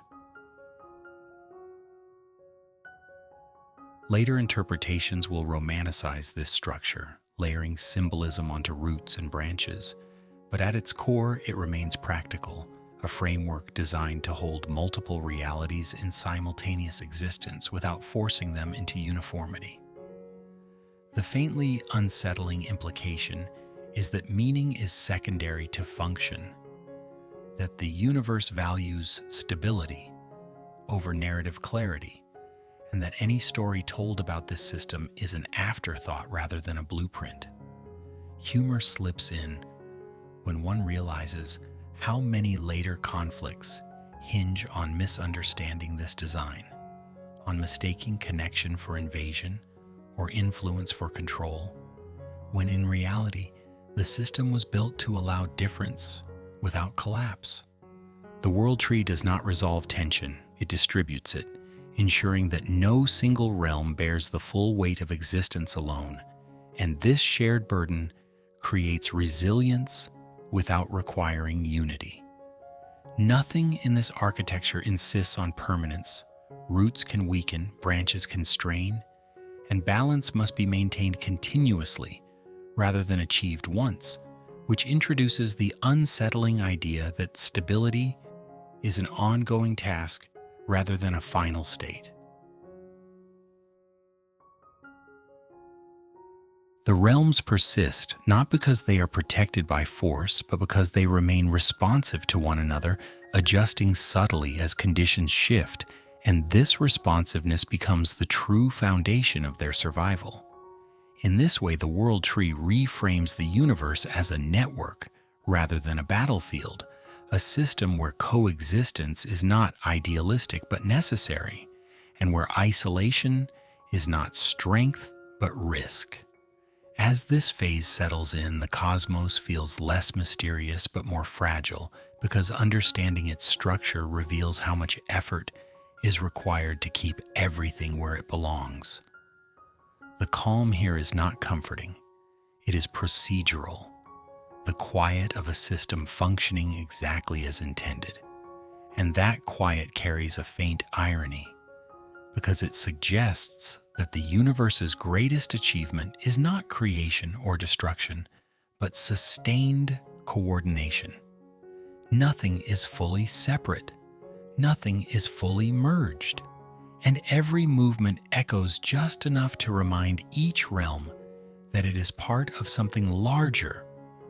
Later interpretations will romanticize this structure, layering symbolism onto roots and branches, but at its core it remains practical, a framework designed to hold multiple realities in simultaneous existence without forcing them into uniformity. The faintly unsettling implication is that meaning is secondary to function, that the universe values stability over narrative clarity, and that any story told about this system is an afterthought rather than a blueprint. Humor slips in when one realizes how many later conflicts hinge on misunderstanding this design, on mistaking connection for invasion or influence for control, when in reality, the system was built to allow difference without collapse. The world tree does not resolve tension, it distributes it, ensuring that no single realm bears the full weight of existence alone, and this shared burden creates resilience without requiring unity. Nothing in this architecture insists on permanence. Roots can weaken, branches can strain, and balance must be maintained continuously rather than achieved once, which introduces the unsettling idea that stability is an ongoing task rather than a final state. The realms persist not because they are protected by force, but because they remain responsive to one another, adjusting subtly as conditions shift, and this responsiveness becomes the true foundation of their survival. In this way, the world tree reframes the universe as a network rather than a battlefield, a system where coexistence is not idealistic but necessary, and where isolation is not strength but risk. As this phase settles in, the cosmos feels less mysterious but more fragile, because understanding its structure reveals how much effort is required to keep everything where it belongs. The calm here is not comforting, it is procedural, the quiet of a system functioning exactly as intended. And that quiet carries a faint irony, because it suggests that the universe's greatest achievement is not creation or destruction, but sustained coordination. Nothing is fully separate, nothing is fully merged, and every movement echoes just enough to remind each realm that it is part of something larger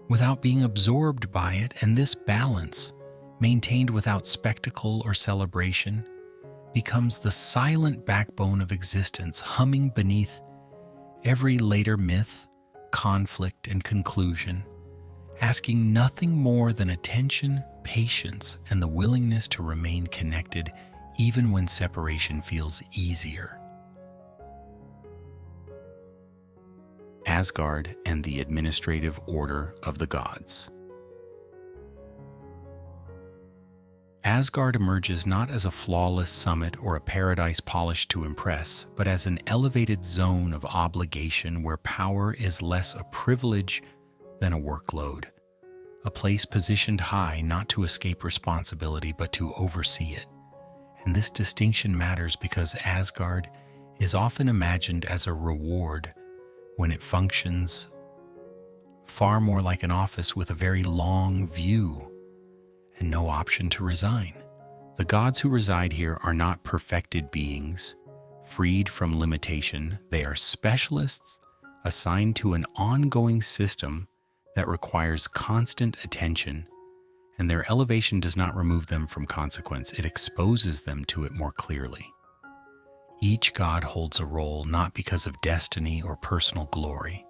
without being absorbed by it. And this balance, maintained without spectacle or celebration, becomes the silent backbone of existence, humming beneath every later myth, conflict, and conclusion, asking nothing more than attention, patience, and the willingness to remain connected even when separation feels easier. Asgard and the administrative order of the gods. Asgard emerges not as a flawless summit or a paradise polished to impress, but as an elevated zone of obligation where power is less a privilege than a workload, a place positioned high not to escape responsibility but to oversee it. And this distinction matters because Asgard is often imagined as a reward when it functions far more like an office with a very long view and no option to resign. The gods who reside here are not perfected beings, freed from limitation. They are specialists assigned to an ongoing system that requires constant attention, and their elevation does not remove them from consequence. It exposes them to it more clearly. Each god holds a role not because of destiny or personal glory,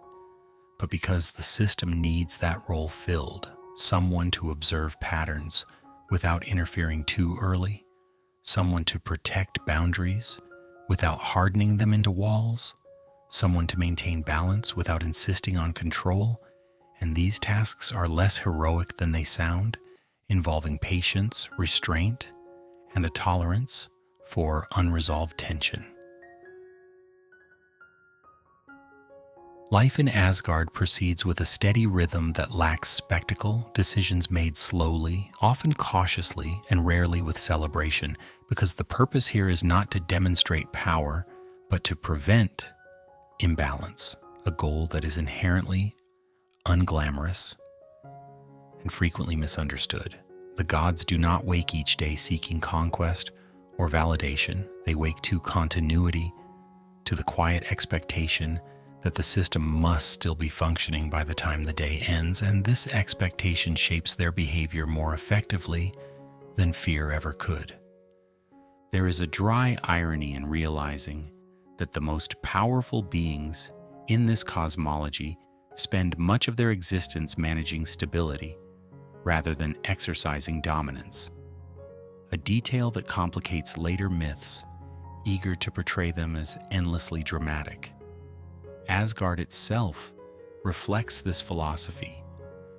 but because the system needs that role filled. Someone to observe patterns without interfering too early, someone to protect boundaries without hardening them into walls, someone to maintain balance without insisting on control. And these tasks are less heroic than they sound, involving patience, restraint, and a tolerance for unresolved tension. Life in Asgard proceeds with a steady rhythm that lacks spectacle, decisions made slowly, often cautiously, and rarely with celebration, because the purpose here is not to demonstrate power, but to prevent imbalance, a goal that is inherently unglamorous and frequently misunderstood. The gods do not wake each day seeking conquest or validation. They wake to continuity, to the quiet expectation that the system must still be functioning by the time the day ends, and this expectation shapes their behavior more effectively than fear ever could. There is a dry irony in realizing that the most powerful beings in this cosmology spend much of their existence managing stability rather than exercising dominance, a detail that complicates later myths, eager to portray them as endlessly dramatic. Asgard itself reflects this philosophy,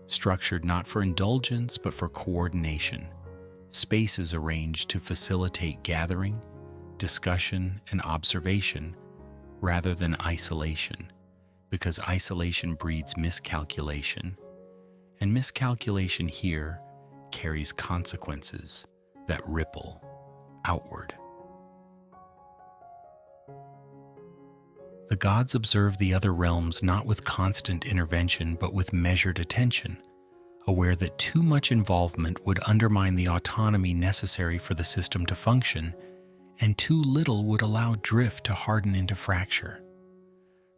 structured not for indulgence but for coordination. Spaces arranged to facilitate gathering, discussion, and observation rather than isolation, because isolation breeds miscalculation, and miscalculation here carries consequences that ripple outward. The gods observe the other realms not with constant intervention but with measured attention, aware that too much involvement would undermine the autonomy necessary for the system to function, and too little would allow drift to harden into fracture.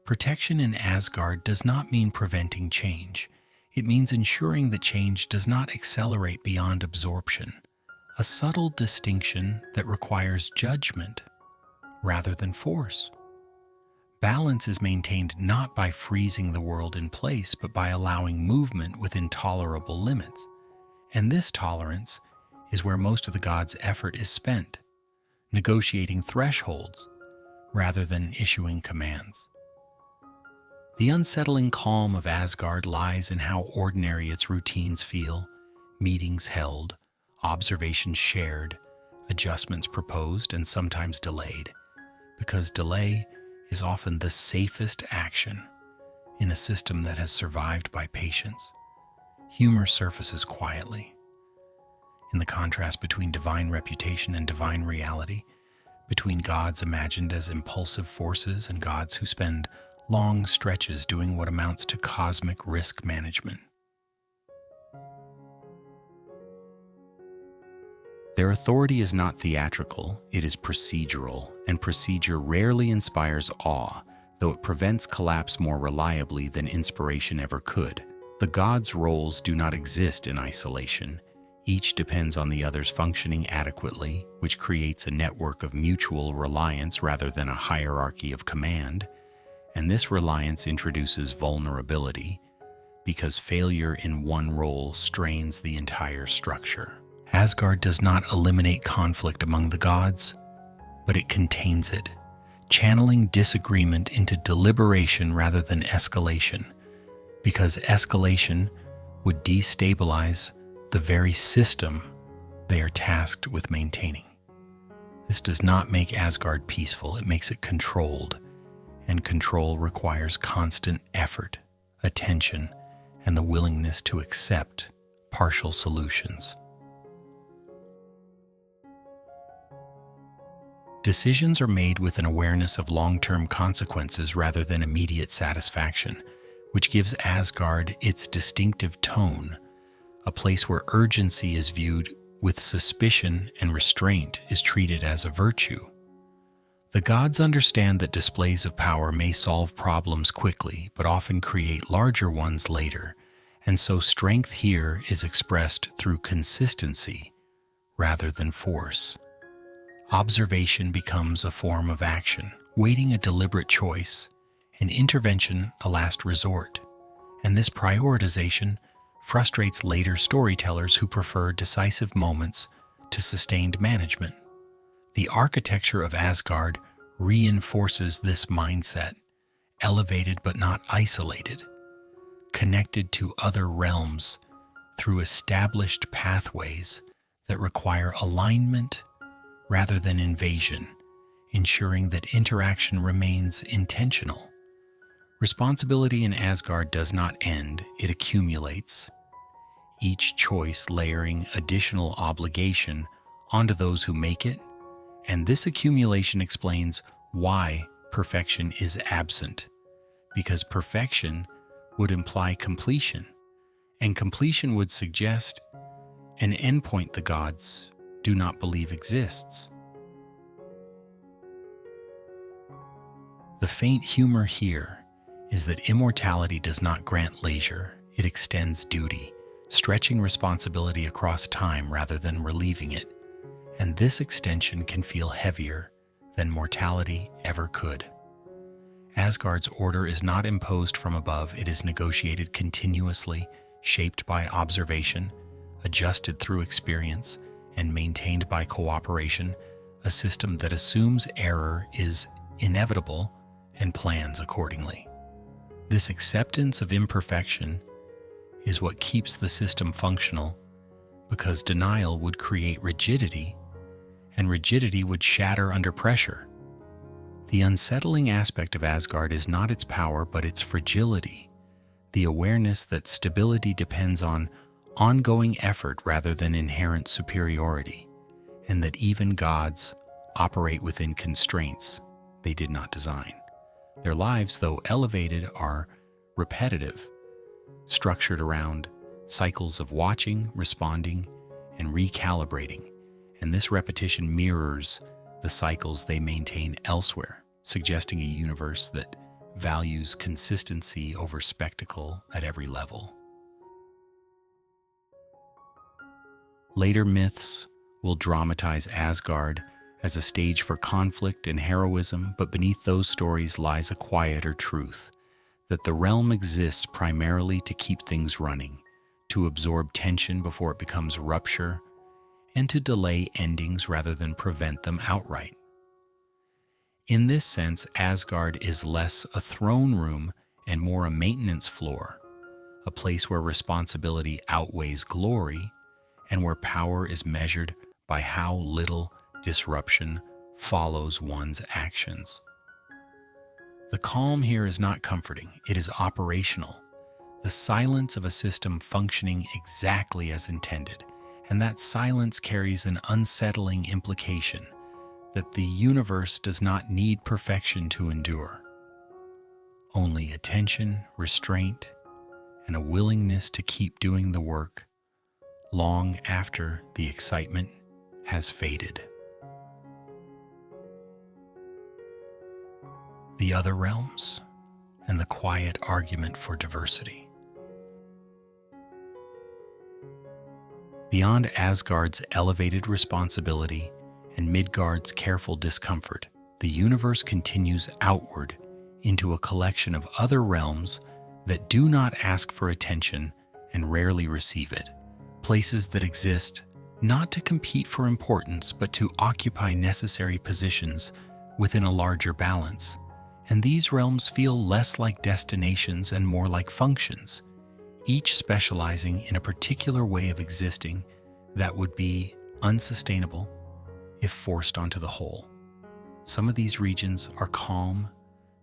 Protection in Asgard does not mean preventing change. It means ensuring that change does not accelerate beyond absorption, a subtle distinction that requires judgment rather than force. Balance is maintained not by freezing the world in place, but by allowing movement within tolerable limits. And this tolerance is where most of the gods' effort is spent, negotiating thresholds rather than issuing commands. The unsettling calm of Asgard lies in how ordinary its routines feel: meetings held, observations shared, adjustments proposed and sometimes delayed, because delay is often the safest action in a system that has survived by patience. Humor surfaces quietly. In the contrast between divine reputation and divine reality, between gods imagined as impulsive forces and gods who spend long stretches doing what amounts to cosmic risk management. Their authority is not theatrical, it is procedural, and procedure rarely inspires awe, though it prevents collapse more reliably than inspiration ever could. The gods' roles do not exist in isolation. Each depends on the other's functioning adequately, which creates a network of mutual reliance rather than a hierarchy of command. And this reliance introduces vulnerability, because failure in one role strains the entire structure. Asgard does not eliminate conflict among the gods, but it contains it, channeling disagreement into deliberation rather than escalation, because escalation would destabilize the very system they are tasked with maintaining. This does not make Asgard peaceful, it makes it controlled, and control requires constant effort, attention, and the willingness to accept partial solutions. Decisions are made with an awareness of long-term consequences rather than immediate satisfaction, which gives Asgard its distinctive tone. A place where urgency is viewed with suspicion and restraint is treated as a virtue. The gods understand that displays of power may solve problems quickly, but often create larger ones later, and so strength here is expressed through consistency rather than force. Observation becomes a form of action, waiting a deliberate choice, and intervention a last resort. And this prioritization frustrates later storytellers who prefer decisive moments to sustained management. The architecture of Asgard reinforces this mindset, elevated but not isolated, connected to other realms through established pathways that require alignment rather than invasion, ensuring that interaction remains intentional. Responsibility in Asgard does not end, it accumulates, each choice layering additional obligation onto those who make it, and this accumulation explains why perfection is absent, because perfection would imply completion, and completion would suggest an endpoint the gods do not believe exists. The faint humor here is that immortality does not grant leisure, it extends duty, stretching responsibility across time rather than relieving it, and this extension can feel heavier than mortality ever could. Asgard's order is not imposed from above, it is negotiated continuously, shaped by observation, adjusted through experience, and maintained by cooperation, a system that assumes error is inevitable and plans accordingly. This acceptance of imperfection is what keeps the system functional, because denial would create rigidity, and rigidity would shatter under pressure. The unsettling aspect of Asgard is not its power, but its fragility, the awareness that stability depends on ongoing effort rather than inherent superiority, and that even gods operate within constraints they did not design. Their lives, though elevated, are repetitive, structured around cycles of watching, responding, and recalibrating, and this repetition mirrors the cycles they maintain elsewhere, suggesting a universe that values consistency over spectacle at every level. Later myths will dramatize Asgard as a stage for conflict and heroism, but beneath those stories lies a quieter truth, that the realm exists primarily to keep things running, to absorb tension before it becomes rupture, and to delay endings rather than prevent them outright. In this sense, Asgard is less a throne room and more a maintenance floor, a place where responsibility outweighs glory and where power is measured by how little disruption follows one's actions. The calm here is not comforting, it is operational. The silence of a system functioning exactly as intended, and that silence carries an unsettling implication that the universe does not need perfection to endure. Only attention, restraint, and a willingness to keep doing the work long after the excitement has faded. The other realms and the quiet argument for diversity. Beyond Asgard's elevated responsibility and Midgard's careful discomfort, the universe continues outward into a collection of other realms that do not ask for attention and rarely receive it, places that exist not to compete for importance but to occupy necessary positions within a larger balance. And these realms feel less like destinations and more like functions, each specializing in a particular way of existing that would be unsustainable if forced onto the whole. Some of these regions are calm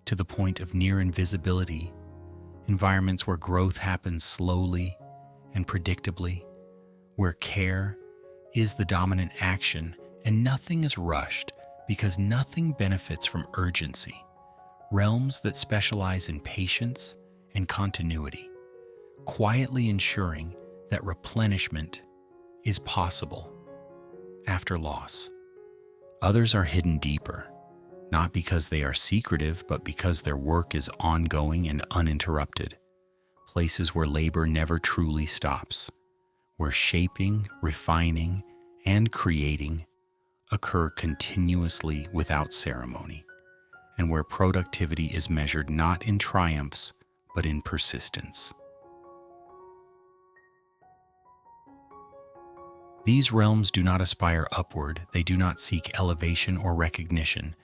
to the point of near invisibility, environments where growth happens slowly and predictably, where care is the dominant action and nothing is rushed because nothing benefits from urgency. Realms that specialize in patience and continuity, quietly ensuring that replenishment is possible after loss. Others are hidden deeper, not because they are secretive, but because their work is ongoing and uninterrupted. Places where labor never truly stops, where shaping, refining, and creating occur continuously without ceremony, and where productivity is measured not in triumphs, but in persistence. These realms do not aspire upward, they do not seek elevation or recognition,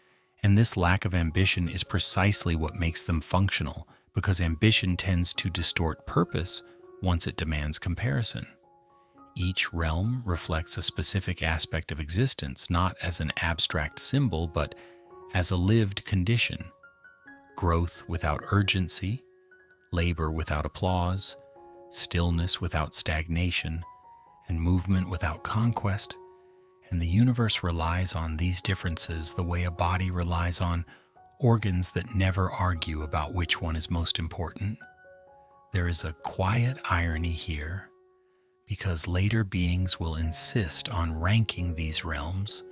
and this lack of ambition is precisely what makes them functional, because ambition tends to distort purpose once it demands comparison. Each realm reflects a specific aspect of existence, not as an abstract symbol, but as a lived condition. Growth without urgency, labor without applause, stillness without stagnation, and movement without conquest. And the universe relies on these differences the way a body relies on organs that never argue about which one is most important. There is a quiet irony here, because later beings will insist on ranking these realms,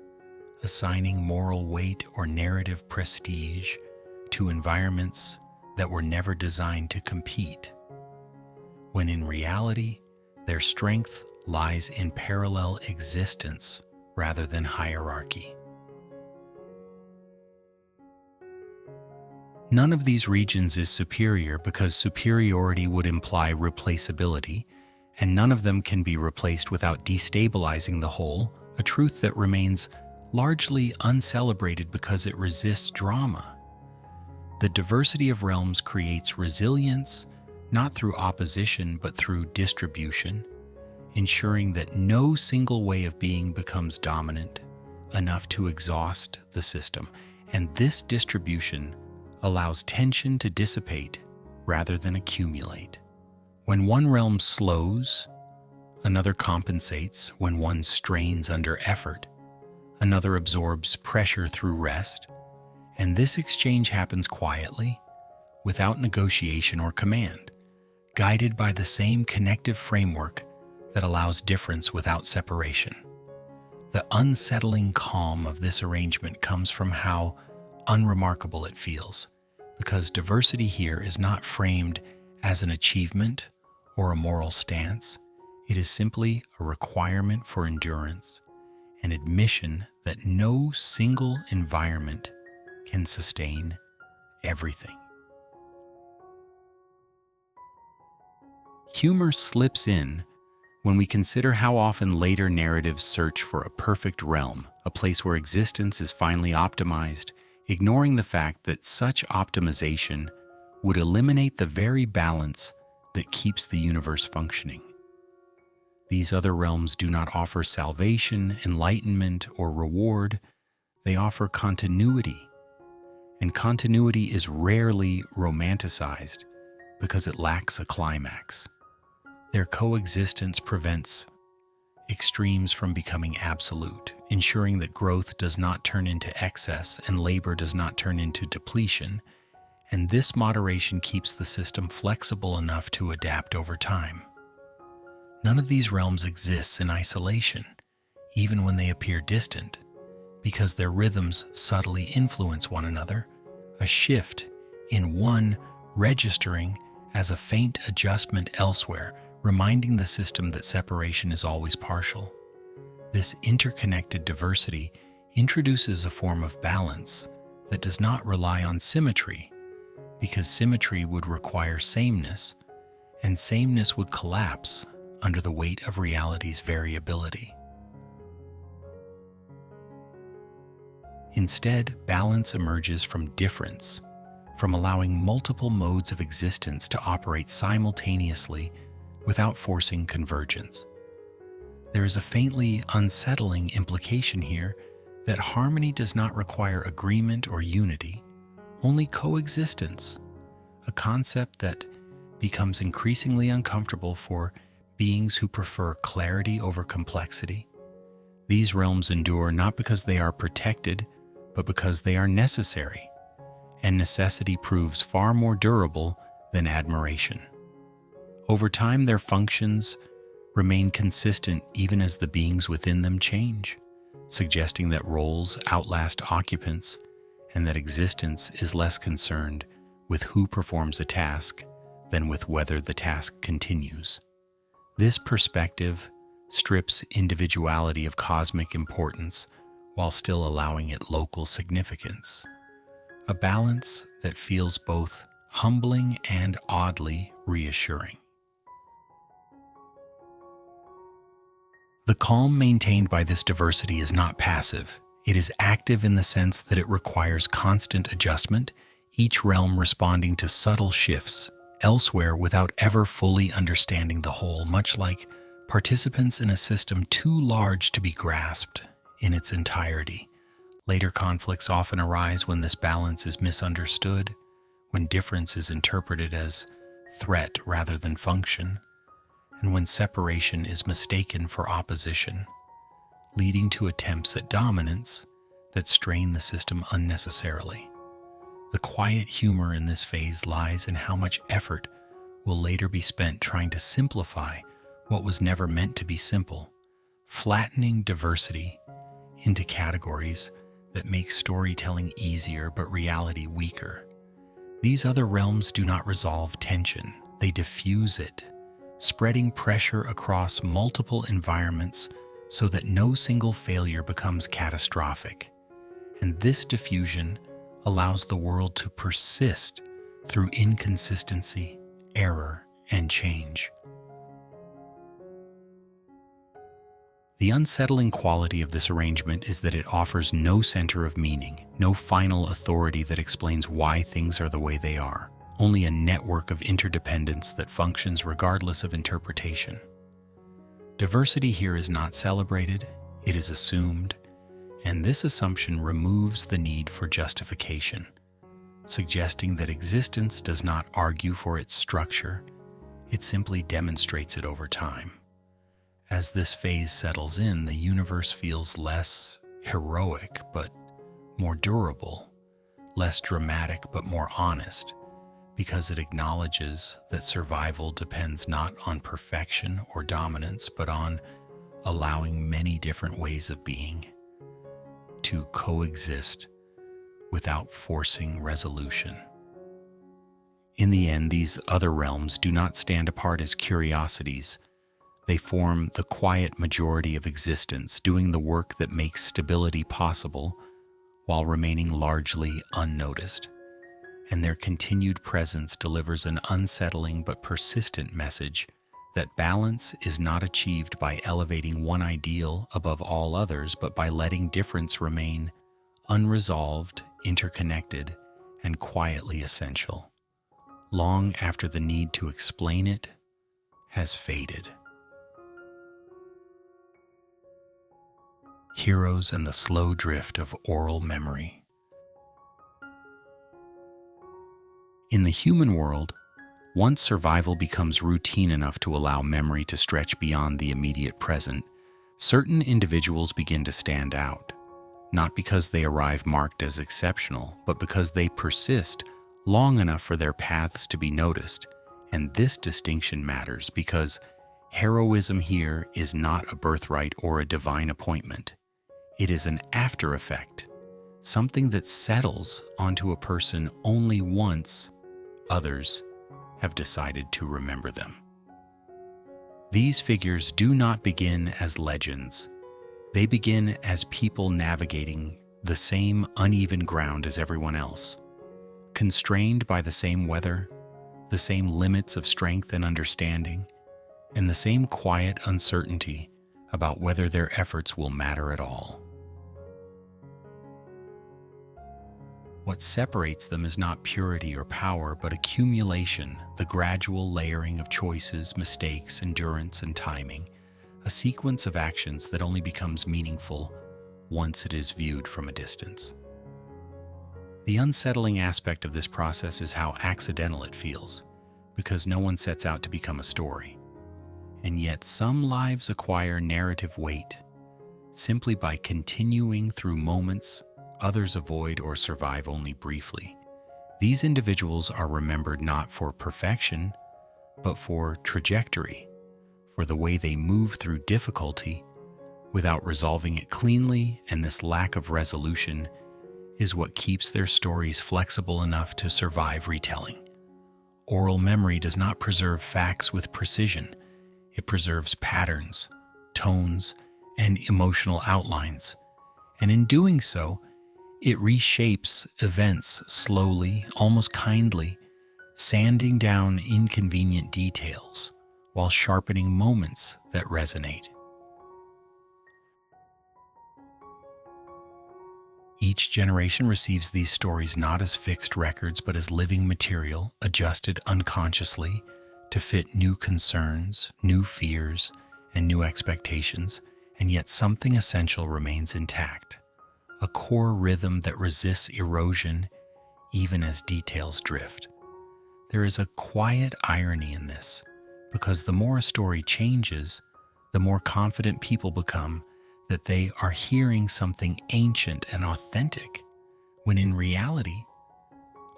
assigning moral weight or narrative prestige to environments that were never designed to compete, when in reality, their strength lies in parallel existence rather than hierarchy. None of these regions is superior because superiority would imply replaceability, and none of them can be replaced without destabilizing the whole, a truth that remains largely uncelebrated because it resists drama. The diversity of realms creates resilience, not through opposition but through distribution, ensuring that no single way of being becomes dominant enough to exhaust the system. And this distribution allows tension to dissipate rather than accumulate. When one realm slows, another compensates. When one strains under effort, another absorbs pressure through rest. And this exchange happens quietly, without negotiation or command, guided by the same connective framework that allows difference without separation. The unsettling calm of this arrangement comes from how unremarkable it feels, because diversity here is not framed as an achievement or a moral stance. It is simply a requirement for endurance, an admission that no single environment can sustain everything. Humor slips in when we consider how often later narratives search for a perfect realm, a place where existence is finally optimized, ignoring the fact that such optimization would eliminate the very balance that keeps the universe functioning. These other realms do not offer salvation, enlightenment, or reward. They offer continuity, and continuity is rarely romanticized because it lacks a climax. Their coexistence prevents extremes from becoming absolute, ensuring that growth does not turn into excess and labor does not turn into depletion, and this moderation keeps the system flexible enough to adapt over time. None of these realms exists in isolation, even when they appear distant, because their rhythms subtly influence one another, a shift in one registering as a faint adjustment elsewhere, reminding the system that separation is always partial. This interconnected diversity introduces a form of balance that does not rely on symmetry, because symmetry would require sameness, and sameness would collapse under the weight of reality's variability. Instead, balance emerges from difference, from allowing multiple modes of existence to operate simultaneously without forcing convergence. There is a faintly unsettling implication here that harmony does not require agreement or unity, only coexistence, a concept that becomes increasingly uncomfortable for beings who prefer clarity over complexity. These realms endure not because they are protected, but because they are necessary, and necessity proves far more durable than admiration. Over time, their functions remain consistent even as the beings within them change, suggesting that roles outlast occupants and that existence is less concerned with who performs a task than with whether the task continues. This perspective strips individuality of cosmic importance while still allowing it local significance, a balance that feels both humbling and oddly reassuring. The calm maintained by this diversity is not passive. It is active in the sense that it requires constant adjustment, each realm responding to subtle shifts elsewhere without ever fully understanding the whole, much like participants in a system too large to be grasped in its entirety. Later conflicts often arise when this balance is misunderstood, when difference is interpreted as threat rather than function, and when separation is mistaken for opposition, leading to attempts at dominance that strain the system unnecessarily. The quiet humor in this phase lies in how much effort will later be spent trying to simplify what was never meant to be simple, flattening diversity into categories that make storytelling easier but reality weaker. These other realms do not resolve tension, they diffuse it, spreading pressure across multiple environments so that no single failure becomes catastrophic. And this diffusion allows the world to persist through inconsistency, error, and change. The unsettling quality of this arrangement is that it offers no center of meaning, no final authority that explains why things are the way they are, only a network of interdependence that functions regardless of interpretation. Diversity here is not celebrated, it is assumed, and this assumption removes the need for justification, suggesting that existence does not argue for its structure, it simply demonstrates it over time. As this phase settles in, the universe feels less heroic but more durable, less dramatic but more honest, because it acknowledges that survival depends not on perfection or dominance, but on allowing many different ways of being to coexist without forcing resolution. In the end, these other realms do not stand apart as curiosities. They form the quiet majority of existence, doing the work that makes stability possible while remaining largely unnoticed. And their continued presence delivers an unsettling but persistent message that balance is not achieved by elevating one ideal above all others, but by letting difference remain unresolved, interconnected, and quietly essential, long after the need to explain it has faded. Heroes and the slow drift of oral memory. In the human world, once survival becomes routine enough to allow memory to stretch beyond the immediate present, certain individuals begin to stand out, not because they arrive marked as exceptional, but because they persist long enough for their paths to be noticed. And this distinction matters because heroism here is not a birthright or a divine appointment. It is an after effect, something that settles onto a person only once others have decided to remember them. These figures do not begin as legends. They begin as people navigating the same uneven ground as everyone else, constrained by the same weather, the same limits of strength and understanding, and the same quiet uncertainty about whether their efforts will matter at all. What separates them is not purity or power, but accumulation, the gradual layering of choices, mistakes, endurance, and timing, a sequence of actions that only becomes meaningful once it is viewed from a distance. The unsettling aspect of this process is how accidental it feels, because no one sets out to become a story. And yet some lives acquire narrative weight simply by continuing through moments others avoid or survive only briefly. These individuals are remembered not for perfection, but for trajectory, for the way they move through difficulty without resolving it cleanly, and this lack of resolution is what keeps their stories flexible enough to survive retelling. Oral memory does not preserve facts with precision. It preserves patterns, tones, and emotional outlines, and in doing so, it reshapes events slowly, almost kindly, sanding down inconvenient details while sharpening moments that resonate. Each generation receives these stories not as fixed records, but as living material, adjusted unconsciously to fit new concerns, new fears, and new expectations, and yet something essential remains intact. A core rhythm that resists erosion even as details drift. There is a quiet irony in this, because the more a story changes, the more confident people become that they are hearing something ancient and authentic, when in reality,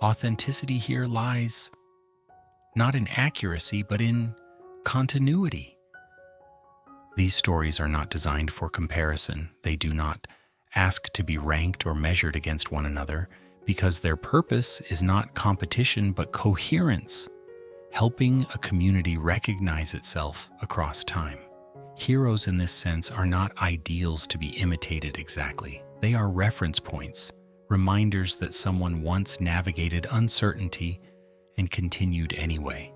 authenticity here lies not in accuracy, but in continuity. These stories are not designed for comparison. They do not ask to be ranked or measured against one another, because their purpose is not competition but coherence, helping a community recognize itself across time. Heroes in this sense are not ideals to be imitated exactly. They are reference points, reminders that someone once navigated uncertainty and continued anyway,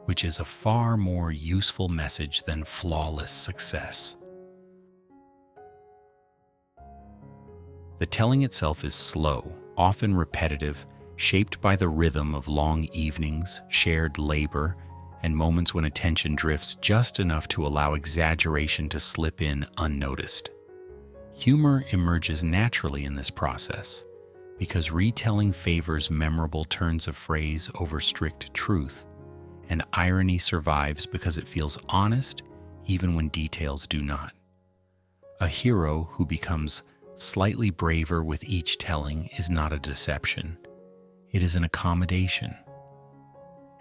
which is a far more useful message than flawless success. The telling itself is slow, often repetitive, shaped by the rhythm of long evenings, shared labor, and moments when attention drifts just enough to allow exaggeration to slip in unnoticed. Humor emerges naturally in this process, because retelling favors memorable turns of phrase over strict truth, and irony survives because it feels honest even when details do not. A hero who becomes slightly braver with each telling is not a deception. It is an accommodation,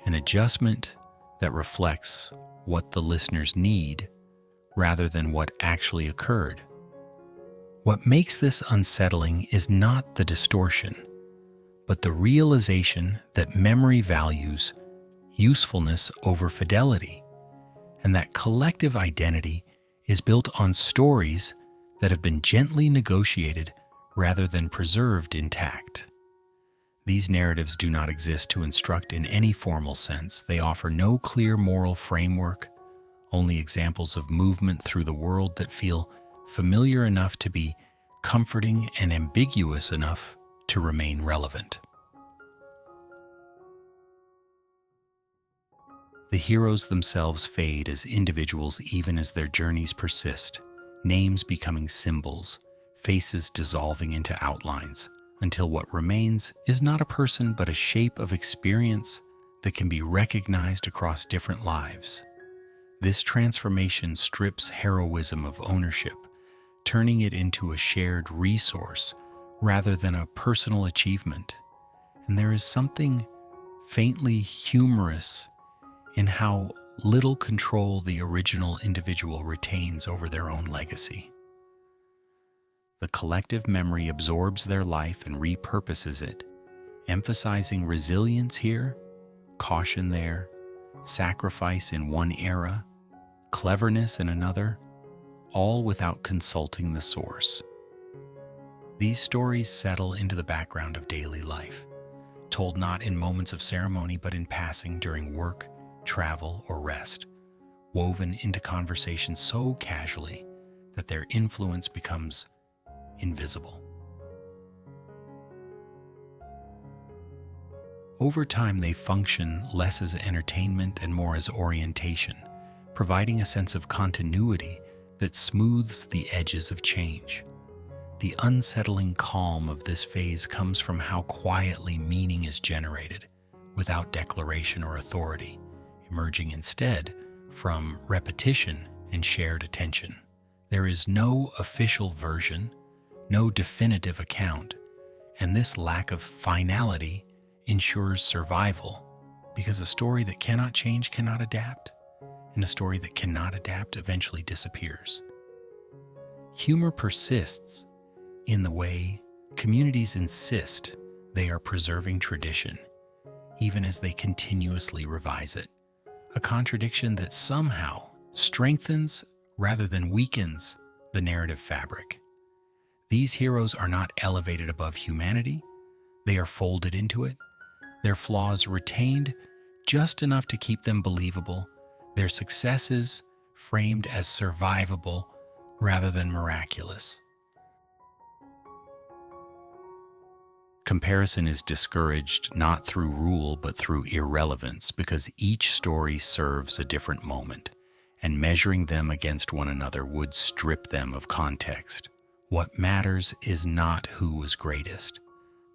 an adjustment that reflects what the listeners need rather than what actually occurred. What makes this unsettling is not the distortion, but the realization that memory values usefulness over fidelity, and that collective identity is built on stories that have been gently negotiated rather than preserved intact. These narratives do not exist to instruct in any formal sense. They offer no clear moral framework, only examples of movement through the world that feel familiar enough to be comforting and ambiguous enough to remain relevant. The heroes themselves fade as individuals even as their journeys persist, names becoming symbols, faces dissolving into outlines, until what remains is not a person but a shape of experience that can be recognized across different lives. This transformation strips heroism of ownership, turning it into a shared resource rather than a personal achievement. And there is something faintly humorous in how little control the original individual retains over their own legacy. The collective memory absorbs their life and repurposes it, emphasizing resilience here, caution there, sacrifice in one era, cleverness in another, all without consulting the source. These stories settle into the background of daily life, told not in moments of ceremony but in passing during work, travel, or rest, woven into conversation so casually that their influence becomes invisible. Over time, they function less as entertainment and more as orientation, providing a sense of continuity that smooths the edges of change. The unsettling calm of this phase comes from how quietly meaning is generated, without declaration or authority, emerging instead from repetition and shared attention. There is no official version, no definitive account, and this lack of finality ensures survival, because a story that cannot change cannot adapt, and a story that cannot adapt eventually disappears. Humor persists in the way communities insist they are preserving tradition, even as they continuously revise it, a contradiction that somehow strengthens rather than weakens the narrative fabric. These heroes are not elevated above humanity, they are folded into it, their flaws retained just enough to keep them believable, their successes framed as survivable rather than miraculous. Comparison is discouraged not through rule but through irrelevance, because each story serves a different moment, and measuring them against one another would strip them of context. What matters is not who was greatest,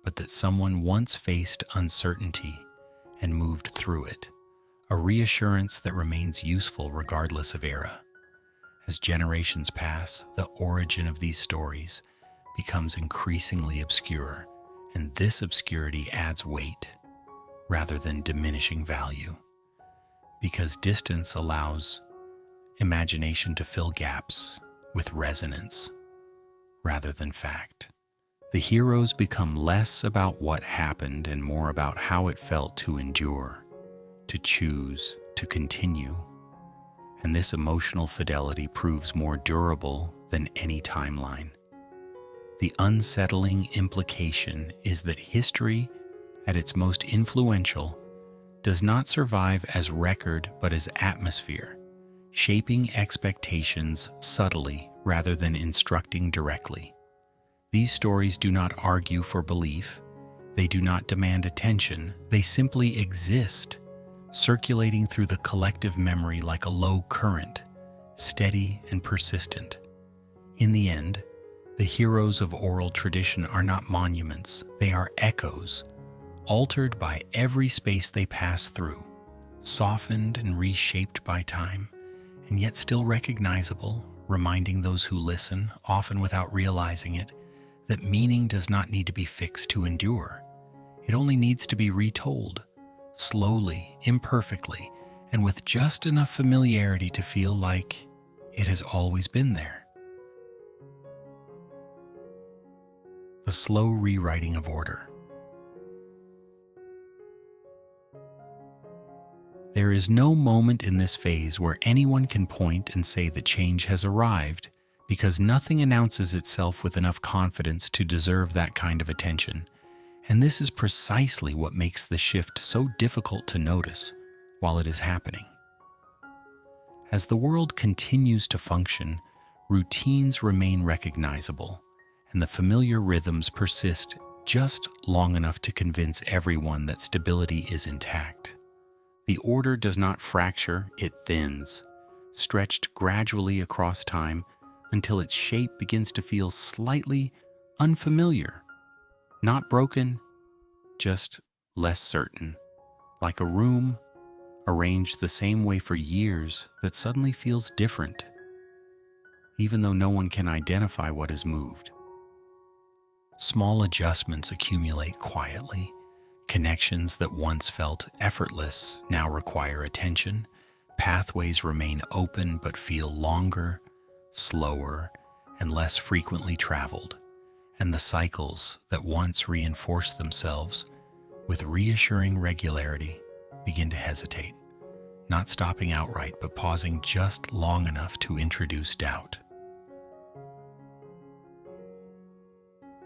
but that someone once faced uncertainty and moved through it, a reassurance that remains useful regardless of era. As generations pass, the origin of these stories becomes increasingly obscure, and this obscurity adds weight rather than diminishing value, because distance allows imagination to fill gaps with resonance rather than fact. The heroes become less about what happened and more about how it felt to endure, to choose, to continue. And this emotional fidelity proves more durable than any timeline. The unsettling implication is that history, at its most influential, does not survive as record but as atmosphere, shaping expectations subtly rather than instructing directly. These stories do not argue for belief, they do not demand attention, they simply exist, circulating through the collective memory like a low current, steady and persistent. In the end, the heroes of oral tradition are not monuments, they are echoes, altered by every space they pass through, softened and reshaped by time, and yet still recognizable, reminding those who listen, often without realizing it, that meaning does not need to be fixed to endure. It only needs to be retold, slowly, imperfectly, and with just enough familiarity to feel like it has always been there. The slow rewriting of order. There is no moment in this phase where anyone can point and say that change has arrived, because nothing announces itself with enough confidence to deserve that kind of attention. And this is precisely what makes the shift so difficult to notice while it is happening. As the world continues to function, routines remain recognizable, and the familiar rhythms persist just long enough to convince everyone that stability is intact. The order does not fracture, it thins, stretched gradually across time until its shape begins to feel slightly unfamiliar. Not broken, just less certain, like a room arranged the same way for years that suddenly feels different, even though no one can identify what has moved. Small adjustments accumulate quietly. Connections that once felt effortless now require attention. Pathways remain open but feel longer, slower, and less frequently traveled. And the cycles that once reinforced themselves with reassuring regularity begin to hesitate, not stopping outright but pausing just long enough to introduce doubt.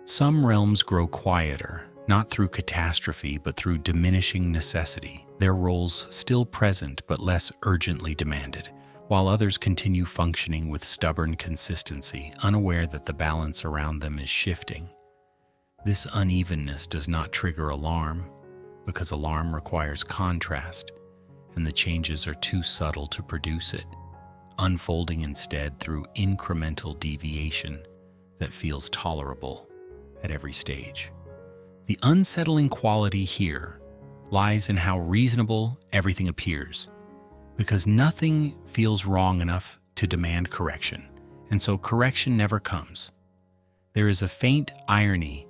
Some realms grow quieter, not through catastrophe but through diminishing necessity, their roles still present but less urgently demanded, while others continue functioning with stubborn consistency, unaware that the balance around them is shifting. This unevenness does not trigger alarm, because alarm requires contrast, and the changes are too subtle to produce it, unfolding instead through incremental deviation that feels tolerable at every stage. The unsettling quality here lies in how reasonable everything appears, because nothing feels wrong enough to demand correction, and so correction never comes. There is a faint irony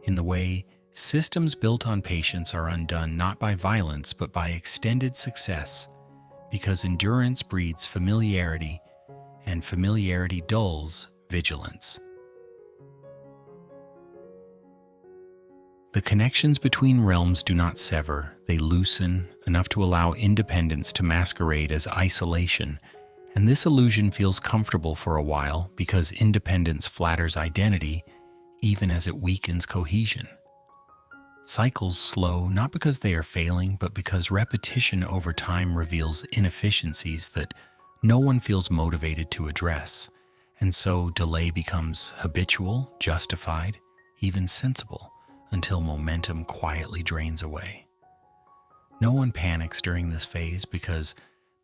in the way systems built on patience are undone not by violence but by extended success, because endurance breeds familiarity, and familiarity dulls vigilance. The connections between realms do not sever, they loosen enough to allow independence to masquerade as isolation, and this illusion feels comfortable for a while because independence flatters identity even as it weakens cohesion. Cycles slow not because they are failing, but because repetition over time reveals inefficiencies that no one feels motivated to address, and so delay becomes habitual, justified, even sensible, until momentum quietly drains away. No one panics during this phase because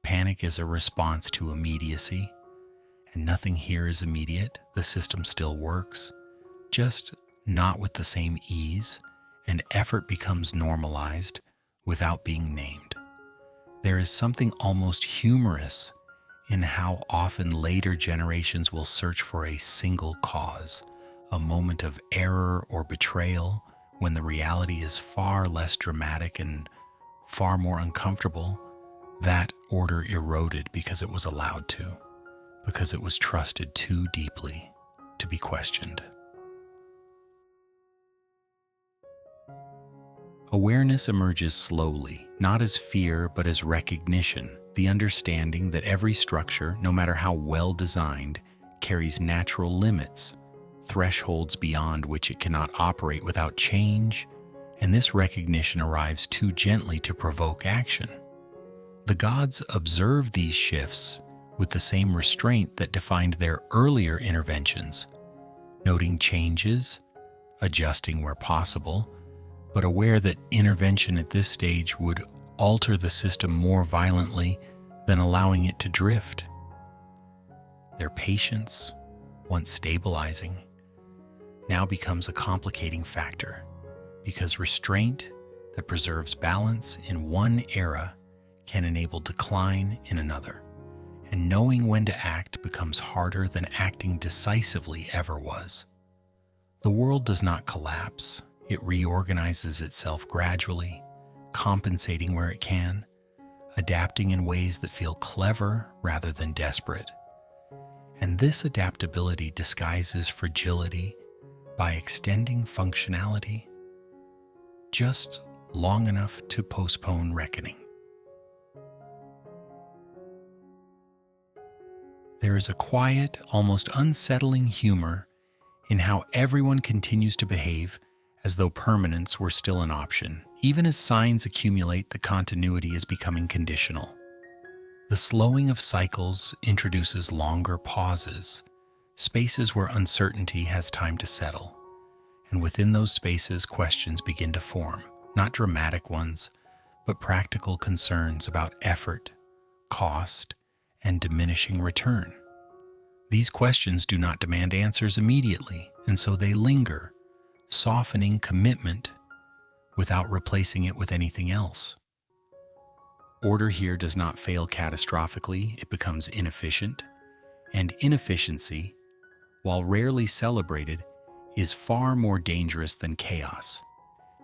panic is a response to immediacy, and nothing here is immediate. The system still works, just not with the same ease, and effort becomes normalized without being named. There is something almost humorous in how often later generations will search for a single cause, a moment of error or betrayal, when the reality is far less dramatic and far more uncomfortable. That order eroded because it was allowed to, because it was trusted too deeply to be questioned. Awareness emerges slowly, not as fear but as recognition, the understanding that every structure, no matter how well designed, carries natural limits, thresholds beyond which it cannot operate without change, and this recognition arrives too gently to provoke action. The gods observe these shifts with the same restraint that defined their earlier interventions, noting changes, adjusting where possible, but aware that intervention at this stage would alter the system more violently than allowing it to drift. Their patience, once stabilizing, now becomes a complicating factor, because restraint that preserves balance in one era can enable decline in another, and knowing when to act becomes harder than acting decisively ever was. The world does not collapse. It reorganizes itself gradually, compensating where it can, adapting in ways that feel clever rather than desperate. And this adaptability disguises fragility by extending functionality just long enough to postpone reckoning. There is a quiet, almost unsettling humor in how everyone continues to behave as though permanence were still an option. Even as signs accumulate, the continuity is becoming conditional. The slowing of cycles introduces longer pauses, spaces where uncertainty has time to settle. And within those spaces, questions begin to form, not dramatic ones, but practical concerns about effort, cost, and diminishing return. These questions do not demand answers immediately, and so they linger, softening commitment without replacing it with anything else. Order here does not fail catastrophically, it becomes inefficient, and inefficiency, while rarely celebrated, is far more dangerous than chaos,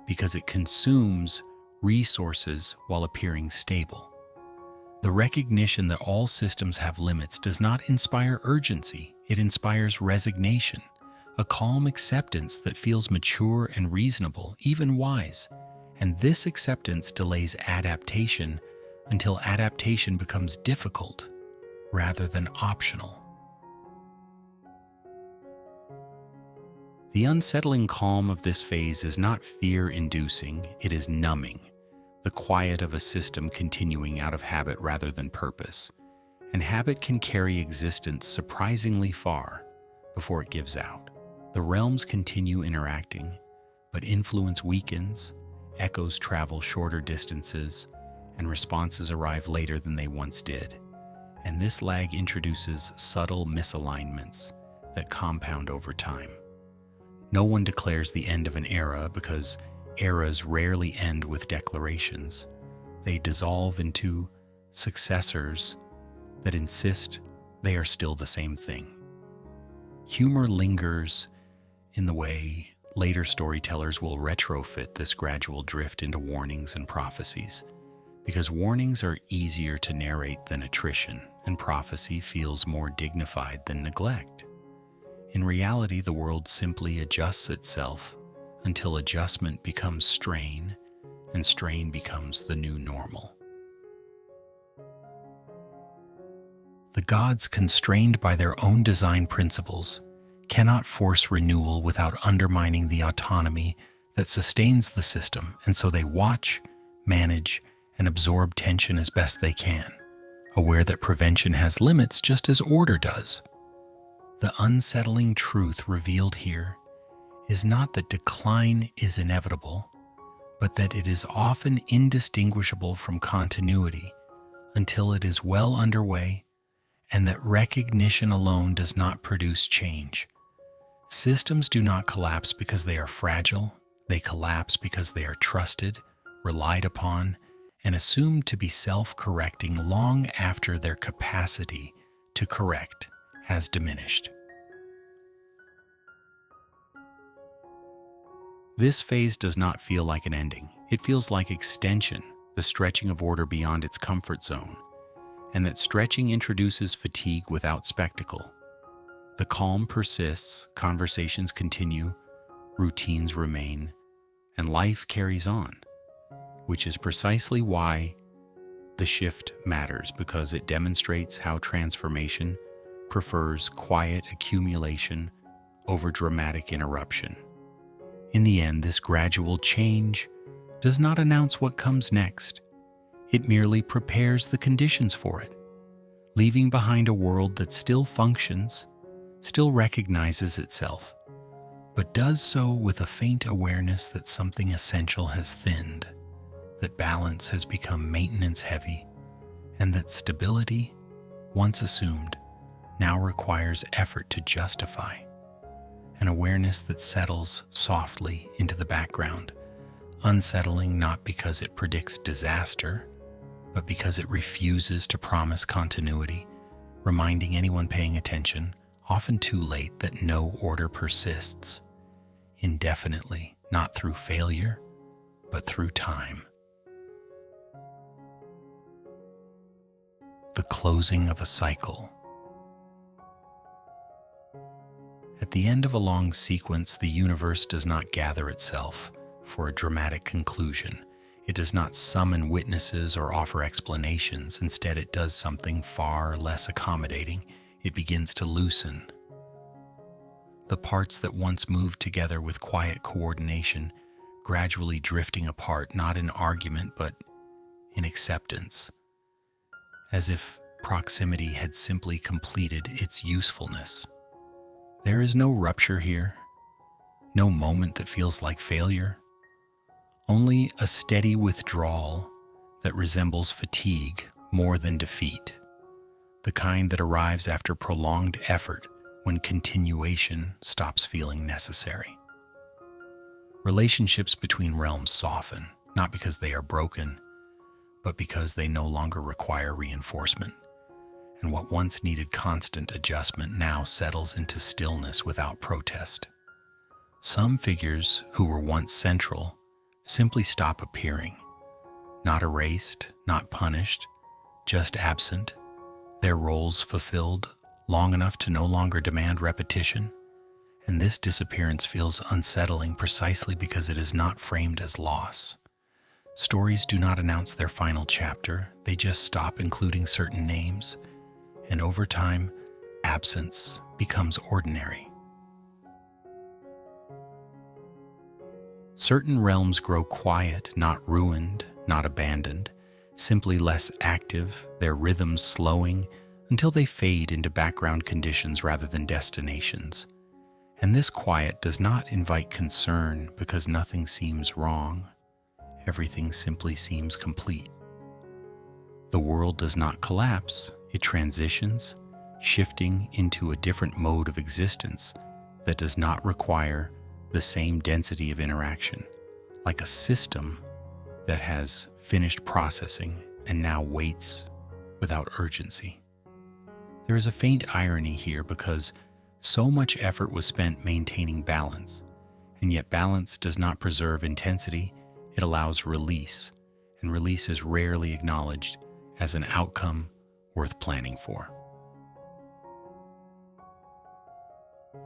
because it consumes resources while appearing stable. The recognition that all systems have limits does not inspire urgency, it inspires resignation, a calm acceptance that feels mature and reasonable, even wise. And this acceptance delays adaptation until adaptation becomes difficult rather than optional. The unsettling calm of this phase is not fear-inducing, it is numbing, the quiet of a system continuing out of habit rather than purpose. And habit can carry existence surprisingly far before it gives out. The realms continue interacting, but influence weakens, echoes travel shorter distances, and responses arrive later than they once did. And this lag introduces subtle misalignments that compound over time. No one declares the end of an era because eras rarely end with declarations. They dissolve into successors that insist they are still the same thing. Humor lingers in the way later storytellers will retrofit this gradual drift into warnings and prophecies, because warnings are easier to narrate than attrition, and prophecy feels more dignified than neglect. In reality, the world simply adjusts itself until adjustment becomes strain, and strain becomes the new normal. The gods, constrained by their own design principles, cannot force renewal without undermining the autonomy that sustains the system, and so they watch, manage, and absorb tension as best they can, aware that prevention has limits just as order does. The unsettling truth revealed here is not that decline is inevitable, but that it is often indistinguishable from continuity until it is well underway, and that recognition alone does not produce change. Systems do not collapse because they are fragile, they collapse because they are trusted, relied upon, and assumed to be self-correcting long after their capacity to correct has diminished. This phase does not feel like an ending. It feels like extension, the stretching of order beyond its comfort zone, and that stretching introduces fatigue without spectacle. The calm persists, conversations continue, routines remain, and life carries on, which is precisely why the shift matters, because it demonstrates how transformation prefers quiet accumulation over dramatic interruption. In the end, this gradual change does not announce what comes next. It merely prepares the conditions for it, leaving behind a world that still functions, still recognizes itself, but does so with a faint awareness that something essential has thinned, that balance has become maintenance heavy, and that stability, once assumed, now requires effort to justify. An awareness that settles softly into the background, unsettling not because it predicts disaster, but because it refuses to promise continuity, reminding anyone paying attention, often too late, that no order persists indefinitely, not through failure, but through time. The closing of a cycle. At the end of a long sequence, the universe does not gather itself for a dramatic conclusion. It does not summon witnesses or offer explanations. Instead, it does something far less accommodating. it begins to loosen. The parts that once moved together with quiet coordination gradually drifting apart, not in argument but in acceptance, as if proximity had simply completed its usefulness. There is no rupture here, no moment that feels like failure, only a steady withdrawal that resembles fatigue more than defeat, the kind that arrives after prolonged effort when continuation stops feeling necessary. Relationships between realms soften, not because they are broken, but because they no longer require reinforcement, and what once needed constant adjustment now settles into stillness without protest. Some figures who were once central simply stop appearing, not erased, not punished, just absent, their roles fulfilled long enough to no longer demand repetition. And this disappearance feels unsettling precisely because it is not framed as loss. Stories do not announce their final chapter, they just stop including certain names, and over time, absence becomes ordinary. Certain realms grow quiet, not ruined, not abandoned, simply less active, their rhythms slowing until they fade into background conditions rather than destinations. And this quiet does not invite concern because nothing seems wrong. Everything simply seems complete. The world does not collapse, it transitions, shifting into a different mode of existence that does not require the same density of interaction, like a system that has finished processing and now waits without urgency. There is a faint irony here because so much effort was spent maintaining balance, and yet balance does not preserve intensity, it allows release, and release is rarely acknowledged as an outcome worth planning for.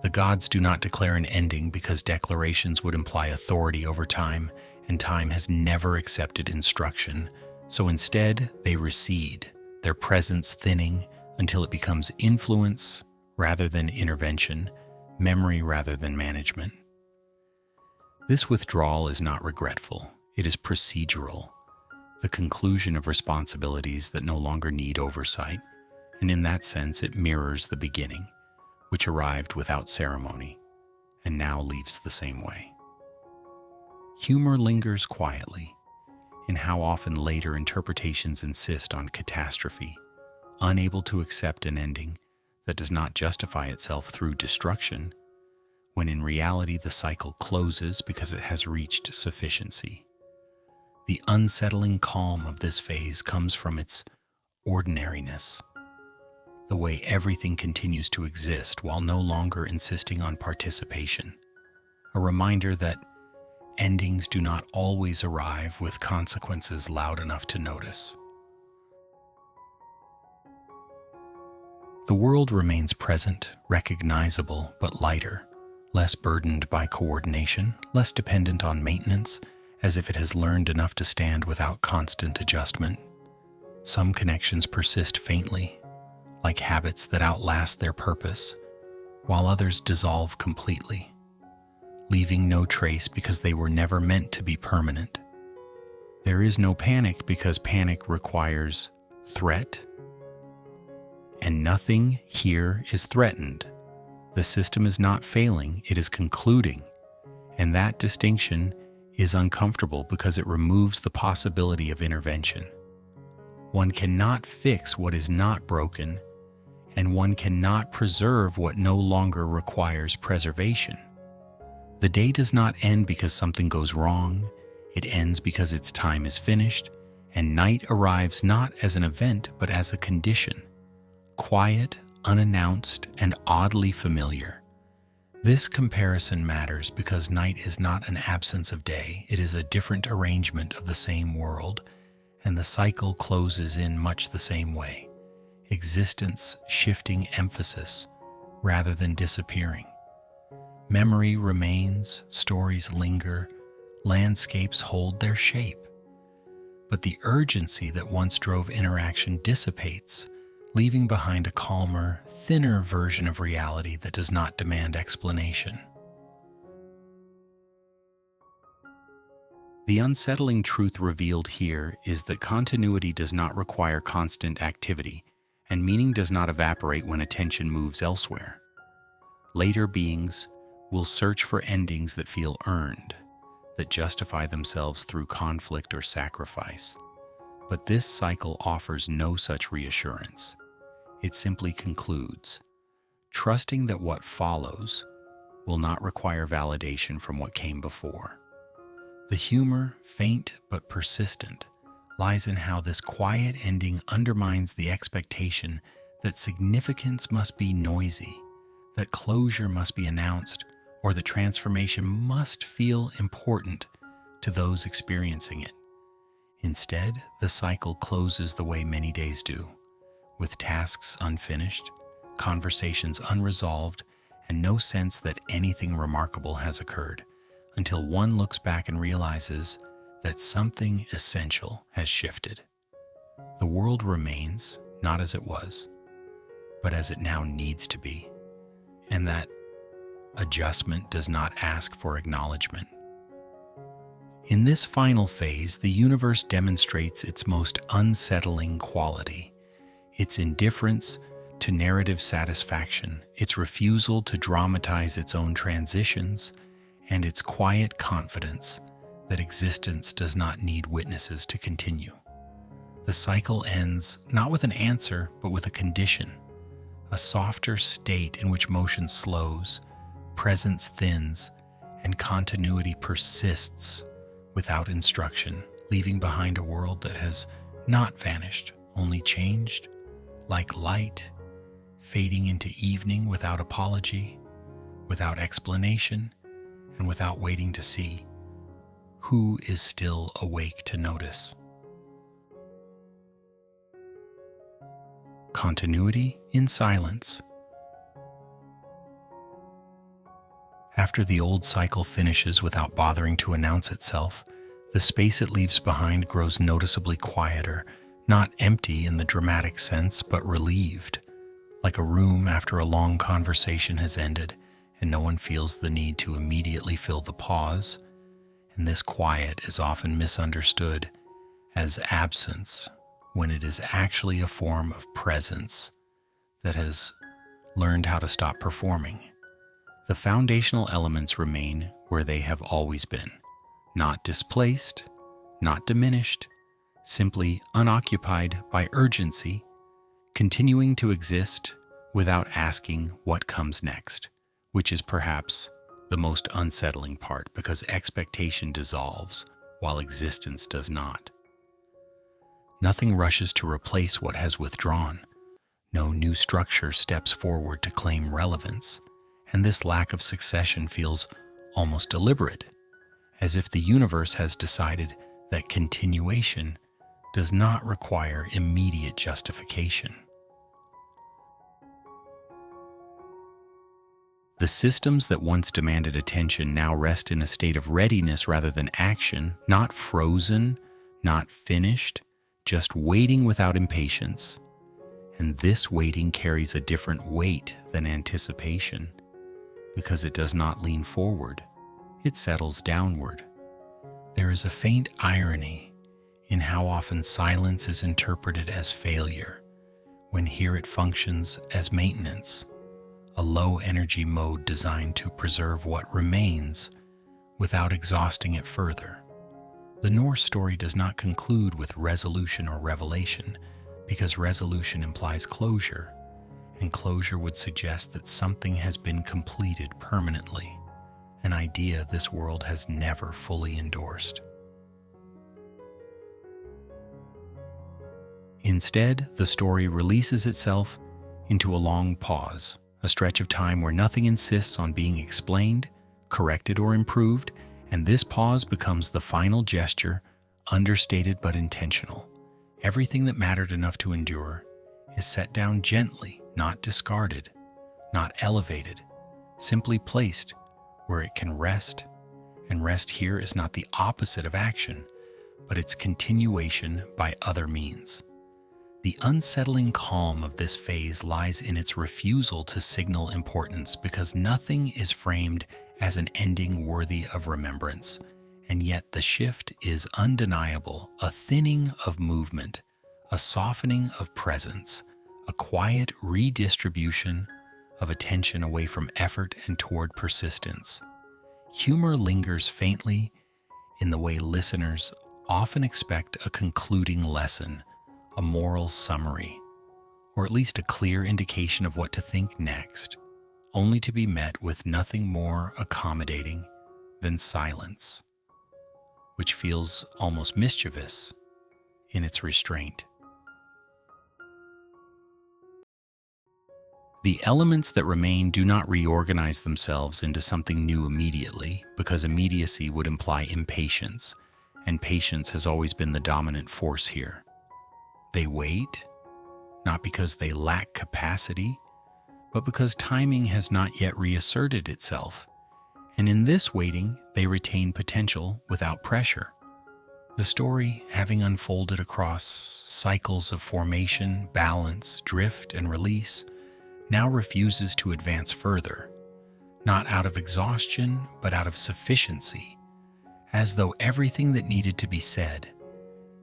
The gods do not declare an ending because declarations would imply authority over time, and time has never accepted instruction, so instead they recede, their presence thinning until it becomes influence rather than intervention, memory rather than management. This withdrawal is not regretful, it is procedural, the conclusion of responsibilities that no longer need oversight, and in that sense it mirrors the beginning, which arrived without ceremony, and now leaves the same way. Humor lingers quietly in how often later interpretations insist on catastrophe, unable to accept an ending that does not justify itself through destruction, when in reality the cycle closes because it has reached sufficiency. The unsettling calm of this phase comes from its ordinariness, the way everything continues to exist while no longer insisting on participation, a reminder that endings do not always arrive with consequences loud enough to notice. The world remains present, recognizable, but lighter, less burdened by coordination, less dependent on maintenance, as if it has learned enough to stand without constant adjustment. Some connections persist faintly, like habits that outlast their purpose, while others dissolve completely, leaving no trace because they were never meant to be permanent. There is no panic because panic requires threat, and nothing here is threatened. The system is not failing, it is concluding, and that distinction is uncomfortable because it removes the possibility of intervention. One cannot fix what is not broken, and one cannot preserve what no longer requires preservation. The day does not end because something goes wrong, it ends because its time is finished, and night arrives not as an event but as a condition, quiet, unannounced, and oddly familiar. This comparison matters because night is not an absence of day, it is a different arrangement of the same world, and the cycle closes in much the same way, existence shifting emphasis rather than disappearing. Memory remains, stories linger, landscapes hold their shape. But the urgency that once drove interaction dissipates, leaving behind a calmer, thinner version of reality that does not demand explanation. The unsettling truth revealed here is that continuity does not require constant activity, and meaning does not evaporate when attention moves elsewhere. Later beings will search for endings that feel earned, that justify themselves through conflict or sacrifice. But this cycle offers no such reassurance. It simply concludes, trusting that what follows will not require validation from what came before. The humor, faint but persistent, lies in how this quiet ending undermines the expectation that significance must be noisy, that closure must be announced, or that transformation must feel important to those experiencing it. Instead, the cycle closes the way many days do, with tasks unfinished, conversations unresolved, and no sense that anything remarkable has occurred, until one looks back and realizes that something essential has shifted. The world remains not as it was, but as it now needs to be, and that adjustment does not ask for acknowledgement. In this final phase, the universe demonstrates its most unsettling quality, its indifference to narrative satisfaction, its refusal to dramatize its own transitions, and its quiet confidence that existence does not need witnesses to continue. The cycle ends not with an answer, but with a condition, a softer state in which motion slows, presence thins, and continuity persists without instruction, leaving behind a world that has not vanished, only changed, like light, fading into evening without apology, without explanation, and without waiting to see who is still awake to notice. Continuity in silence. After the old cycle finishes without bothering to announce itself, the space it leaves behind grows noticeably quieter, not empty in the dramatic sense, but relieved, like a room after a long conversation has ended and no one feels the need to immediately fill the pause. And this quiet is often misunderstood as absence, when it is actually a form of presence that has learned how to stop performing. The foundational elements remain where they have always been, not displaced, not diminished, simply unoccupied by urgency, continuing to exist without asking what comes next, which is perhaps the most unsettling part, because expectation dissolves while existence does not. Nothing rushes to replace what has withdrawn. No new structure steps forward to claim relevance, and this lack of succession feels almost deliberate, as if the universe has decided that continuation does not require immediate justification. The systems that once demanded attention now rest in a state of readiness rather than action, not frozen, not finished, just waiting without impatience. And this waiting carries a different weight than anticipation, because it does not lean forward, it settles downward. There is a faint irony in how often silence is interpreted as failure, when here it functions as maintenance, a low-energy mode designed to preserve what remains without exhausting it further. The Norse story does not conclude with resolution or revelation, because resolution implies closure, and closure would suggest that something has been completed permanently, an idea this world has never fully endorsed. Instead, the story releases itself into a long pause, a stretch of time where nothing insists on being explained, corrected, or improved, and this pause becomes the final gesture, understated but intentional. Everything that mattered enough to endure is set down gently, not discarded, not elevated, simply placed where it can rest. And rest here is not the opposite of action, but its continuation by other means. The unsettling calm of this phase lies in its refusal to signal importance, because nothing is framed as an ending worthy of remembrance, and yet the shift is undeniable, a thinning of movement, a softening of presence, a quiet redistribution of attention away from effort and toward persistence. Humor lingers faintly in the way listeners often expect a concluding lesson, a moral summary, or at least a clear indication of what to think next, only to be met with nothing more accommodating than silence, which feels almost mischievous in its restraint. The elements that remain do not reorganize themselves into something new immediately, because immediacy would imply impatience, and patience has always been the dominant force here. They wait, not because they lack capacity, but because timing has not yet reasserted itself, and in this waiting they retain potential without pressure. The story, having unfolded across cycles of formation, balance, drift, and release, now refuses to advance further, not out of exhaustion, but out of sufficiency, as though everything that needed to be said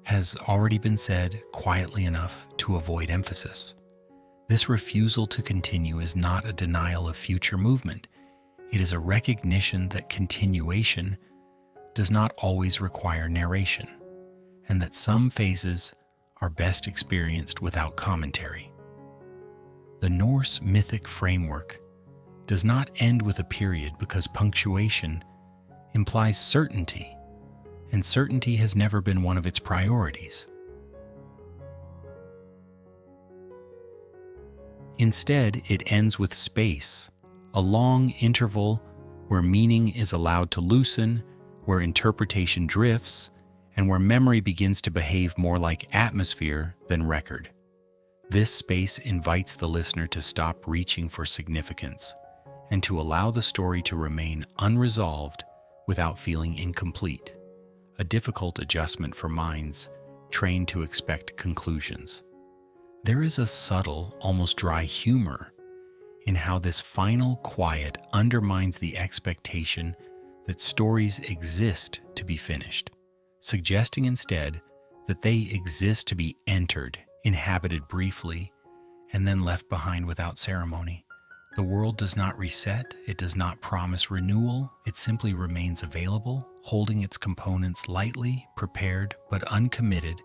has already been said quietly enough to avoid emphasis. This refusal to continue is not a denial of future movement. It is a recognition that continuation does not always require narration, and that some phases are best experienced without commentary. The Norse mythic framework does not end with a period, because punctuation implies certainty, and certainty has never been one of its priorities. Instead, it ends with space, a long interval where meaning is allowed to loosen, where interpretation drifts, and where memory begins to behave more like atmosphere than record. This space invites the listener to stop reaching for significance and to allow the story to remain unresolved without feeling incomplete, a difficult adjustment for minds trained to expect conclusions. There is a subtle, almost dry humor in how this final quiet undermines the expectation that stories exist to be finished, suggesting instead that they exist to be entered, inhabited briefly, and then left behind without ceremony. The world does not reset, it does not promise renewal, it simply remains available, holding its components lightly, prepared but uncommitted,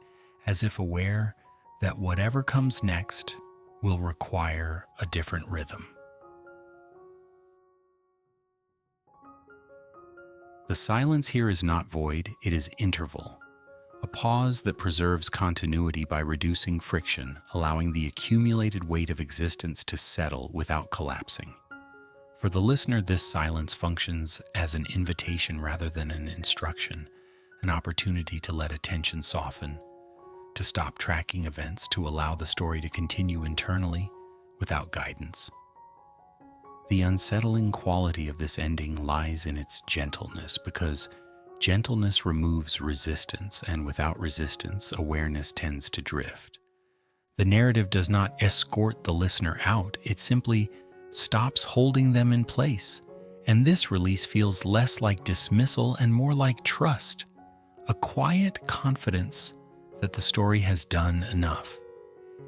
as if aware that whatever comes next will require a different rhythm. The silence here is not void, it is interval. A pause that preserves continuity by reducing friction, allowing the accumulated weight of existence to settle without collapsing. For the listener, this silence functions as an invitation rather than an instruction, an opportunity to let attention soften, to stop tracking events, to allow the story to continue internally without guidance. The unsettling quality of this ending lies in its gentleness, because gentleness removes resistance, and without resistance, awareness tends to drift. The narrative does not escort the listener out, it simply stops holding them in place, and this release feels less like dismissal and more like trust, a quiet confidence that the story has done enough.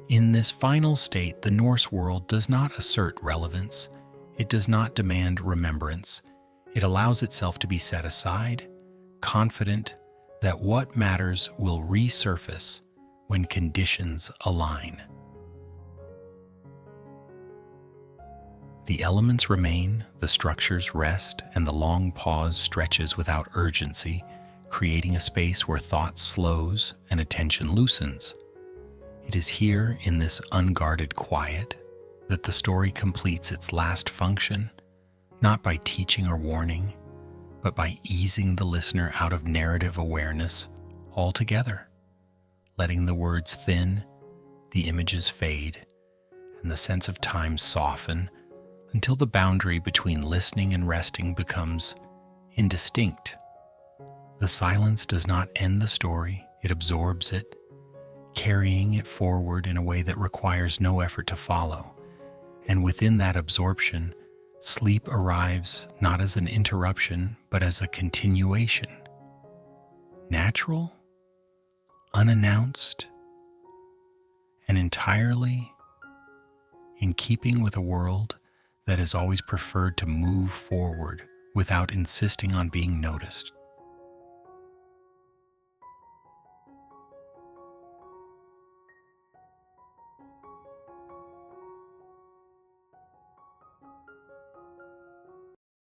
In this final state, the Norse world does not assert relevance, it does not demand remembrance, it allows itself to be set aside, confident that what matters will resurface when conditions align. The elements remain, the structures rest, and the long pause stretches without urgency, creating a space where thought slows and attention loosens. It is here, in this unguarded quiet, that the story completes its last function, not by teaching or warning, but by easing the listener out of narrative awareness altogether, letting the words thin, the images fade, and the sense of time soften until the boundary between listening and resting becomes indistinct. The silence does not end the story, it absorbs it, carrying it forward in a way that requires no effort to follow. And within that absorption, sleep arrives not as an interruption, but as a continuation. Natural, unannounced, and entirely in keeping with a world that has always preferred to move forward without insisting on being noticed.